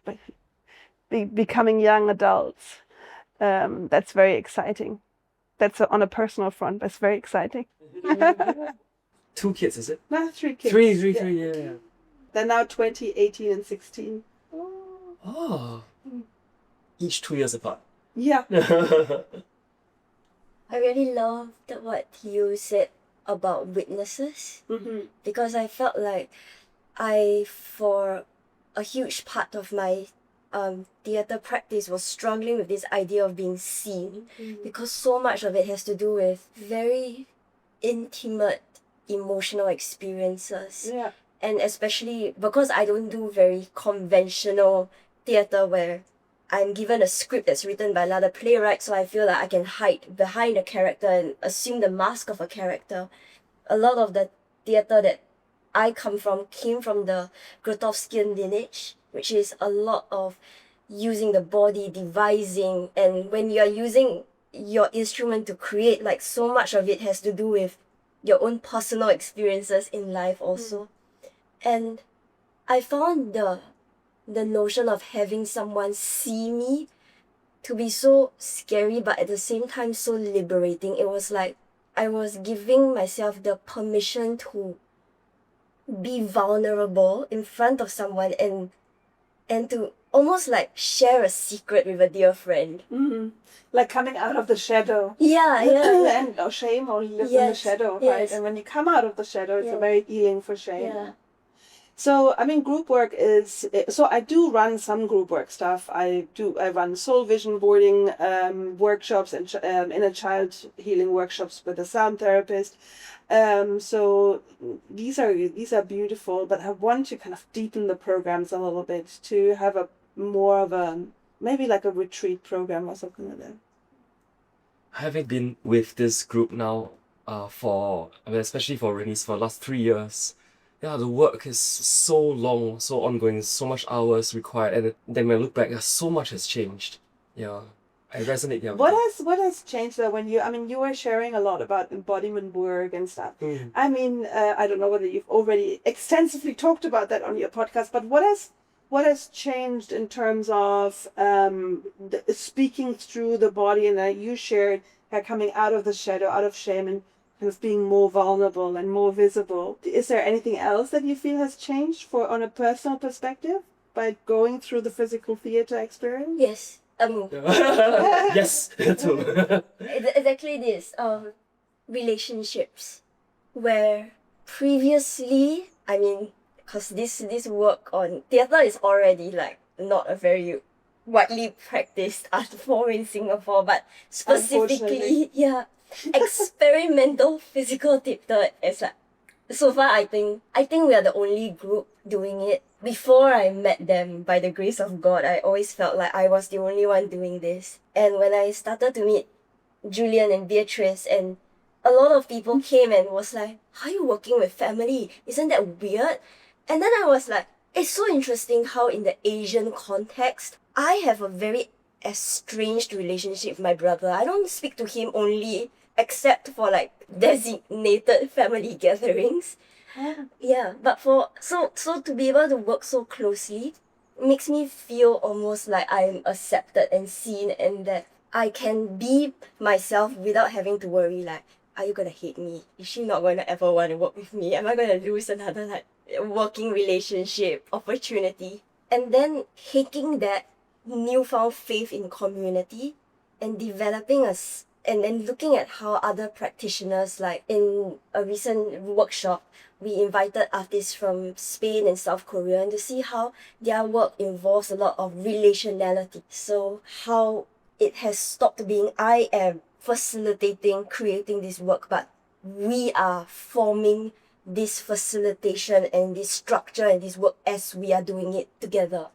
becoming young adults. That's very exciting. That's on a personal front. That's very exciting. 2 kids, is it? No, 3 kids. Three, yeah. yeah. They're now 20, 18, and 16. Oh. Each 2 years apart. Yeah. I really loved what you said about witnesses because I felt like for a huge part of my theatre practice was struggling with this idea of being seen because so much of it has to do with very intimate emotional experiences. Yeah. And especially because I don't do very conventional theatre where I'm given a script that's written by another playwright, so I feel like I can hide behind a character and assume the mask of a character. A lot of the theatre that I come from came from the Grotowskian lineage, which is a lot of using the body, devising, and when you're using your instrument to create, like so much of it has to do with your own personal experiences in life also. And I found the notion of having someone see me to be so scary, but at the same time so liberating. It was like I was giving myself the permission to be vulnerable in front of someone and to almost like share a secret with a dear friend. Like coming out of the shadow. Yeah. And no shame or live in the shadow, right? And when you come out of the shadow, it's a very healing for shame. Yeah. So, I mean, group work so I do run some group work stuff. I run soul vision boarding workshops and inner child healing workshops with a sound therapist. So these are beautiful, but I want to kind of deepen the programs a little bit to have a more of a, maybe like a retreat program or something like that. Having been with this group now especially for Renice for the last 3 years, the work is so long, so ongoing, so much hours required, and then when I look back, so much has changed. Yeah. I resonate here. What has changed though when you, I mean, you were sharing a lot about embodiment work and stuff. I mean, I don't know whether you've already extensively talked about that on your podcast, but what has changed in terms of speaking through the body, and you shared coming out of the shadow, out of shame, and kind of being more vulnerable and more visible. Is there anything else that you feel has changed on a personal perspective by going through the physical theater experience? Yes. Yes, too. Exactly this. Relationships, where previously, I mean, because this work on theatre is already like not a very widely practiced art form in Singapore, but specifically, yeah, experimental physical theatre is like, so far I think we are the only group doing it. Before I met them, by the grace of God, I always felt like I was the only one doing this. And when I started to meet Julian and Beatrice, and a lot of people came and was like, how are you working with family? Isn't that weird? And then I was like, it's so interesting how in the Asian context, I have a very estranged relationship with my brother. I don't speak to him only except for like designated family gatherings. Yeah, but so to be able to work so closely makes me feel almost like I'm accepted and seen, and that I can be myself without having to worry like, are you gonna hate me? Is she not gonna ever want to work with me? Am I gonna lose another like working relationship opportunity? And then taking that newfound faith in community and developing and then looking at how other practitioners, like in a recent workshop, we invited artists from Spain and South Korea, and to see how their work involves a lot of relationality. So how it has stopped being I am facilitating, creating this work, but we are forming this facilitation and this structure and this work as we are doing it together.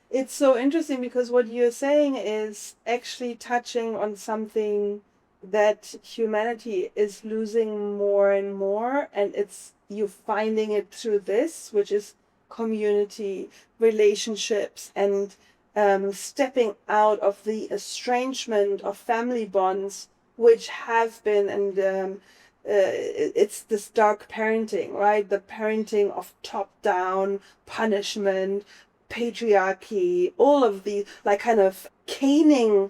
It's so interesting because what you're saying is actually touching on something that humanity is losing more and more, and it's you finding it through this, which is community, relationships, and stepping out of the estrangement of family bonds, which have been, and it's this dark parenting, right? The parenting of top-down punishment, patriarchy, all of the like kind of caning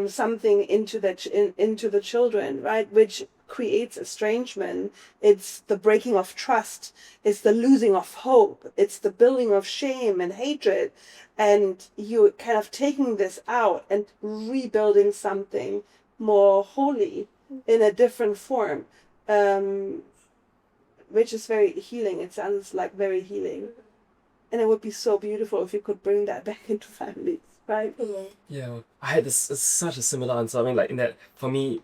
something into the children, right? Which creates estrangement. It's the breaking of trust. It's the losing of hope. It's the building of shame and hatred. And you kind of taking this out and rebuilding something more holy in a different form, which is very healing. It sounds like very healing. And it would be so beautiful if you could bring that back into families, right? Yeah, I had such a similar answer. I mean, like in that, for me,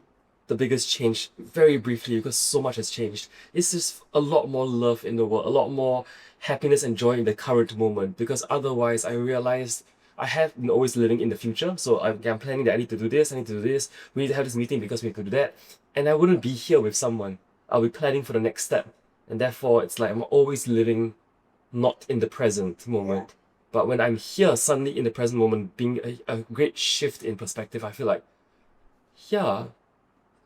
the biggest change, very briefly, because so much has changed, is just a lot more love in the world, a lot more happiness and joy in the current moment. Because otherwise, I realized I have been always living in the future. So I'm planning that I need to do this, I need to do this, we need to have this meeting because we need to do that. And I wouldn't be here with someone. I'll be planning for the next step. And therefore, it's like I'm always living not in the present moment. But when I'm here, suddenly in the present moment, being a great shift in perspective, I feel like, yeah,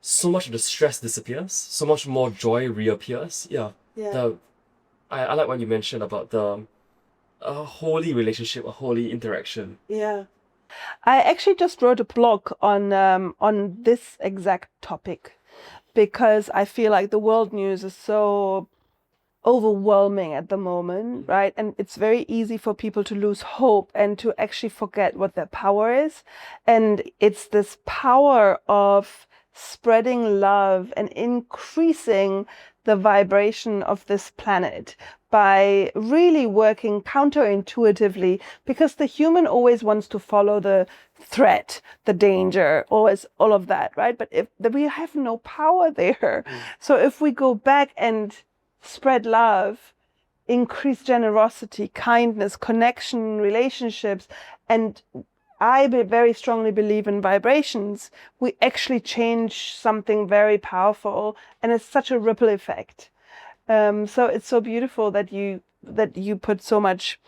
so much of the stress disappears, so much more joy reappears. I like what you mentioned about a holy relationship, a holy interaction. Yeah. I actually just wrote a blog on this exact topic because I feel like the world news is so overwhelming at the moment, right? And it's very easy for people to lose hope and to actually forget what their power is. And it's this power of spreading love and increasing the vibration of this planet by really working counterintuitively, because the human always wants to follow the threat, the danger, always all of that, right? But if we have no power there. So if we go back and spread love, increase generosity, kindness, connection, relationships, and I very strongly believe in vibrations, we actually change something very powerful, and it's such a ripple effect. So it's so beautiful that you put so much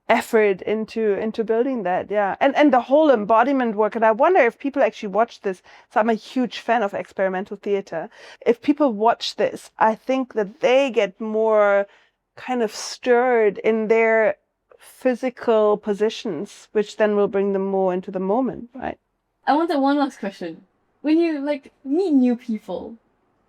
effort into building that. Yeah. And the whole embodiment work. And I wonder if people actually watch this. So I'm a huge fan of experimental theater. If people watch this, I think that they get more kind of stirred in their physical positions, which then will bring them more into the moment, right? I wanted one last question. When you like meet new people,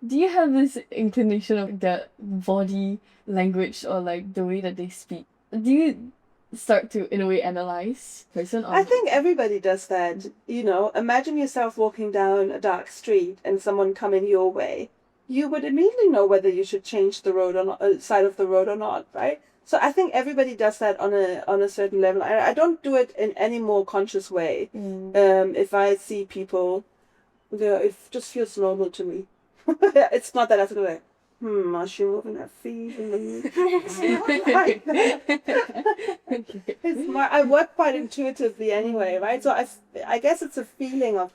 do you have this inclination of their body language or like the way that they speak? Do you start to in a way analyze person? Or I think everybody does that. You know, imagine yourself walking down a dark street and someone coming your way. You would immediately know whether you should change the road or not, side of the road or not, right? So I think everybody does that on a certain level. I don't do it in any more conscious way. If I see people, it just feels normal to me. It's not that I feel like, is she moving her feet? It's not like that. It's more, I work quite intuitively anyway, right? So I guess it's a feeling of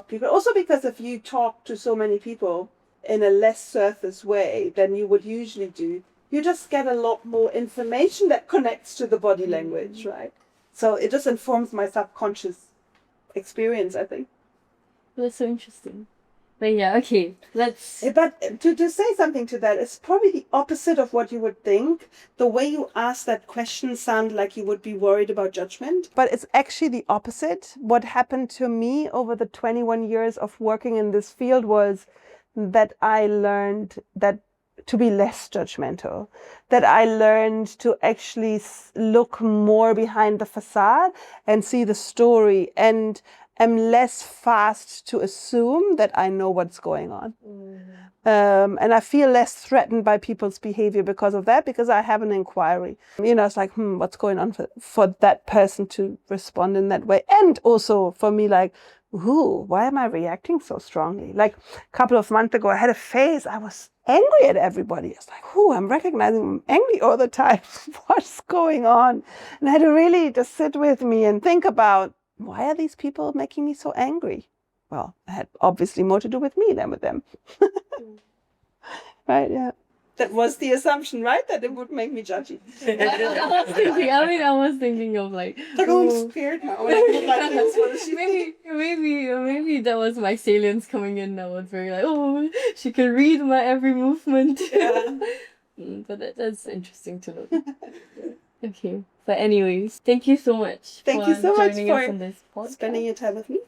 people. Also because if you talk to so many people in a less surface way than you would usually do, you just get a lot more information that connects to the body language, right? So it just informs my subconscious experience, I think. That's so interesting. But yeah, okay, let's... But to say something to that, it's probably the opposite of what you would think. The way you ask that question sounded like you would be worried about judgment. But it's actually the opposite. What happened to me over the 21 years of working in this field was that I learned that to be less judgmental, that I learned to actually look more behind the facade and see the story, and am less fast to assume that I know what's going on. And I feel less threatened by people's behavior because of that, because I have an inquiry. You know, it's like, what's going on for that person to respond in that way? And also for me, like, why am I reacting so strongly? Like a couple of months ago, I had a phase, I was angry at everybody. It's like, I'm recognizing I'm angry all the time. What's going on? And I had to really just sit with me and think about, why are these people making me so angry? Well, it had obviously more to do with me than with them. Right, yeah. That was the assumption, right? That it would make me judgy. I was thinking of like... Like, I'm scared now. When I look like this, what is she maybe that was my salience coming in. I was very like, she can read my every movement. Yeah. But that's interesting to know. Okay. But anyways, thank you so much Thank you so much joining us for on this podcast. spending your time with me.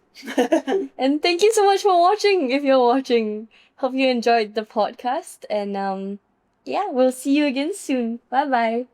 And thank you so much for watching, if you're watching. Hope you enjoyed the podcast. And yeah, we'll see you again soon. Bye-bye.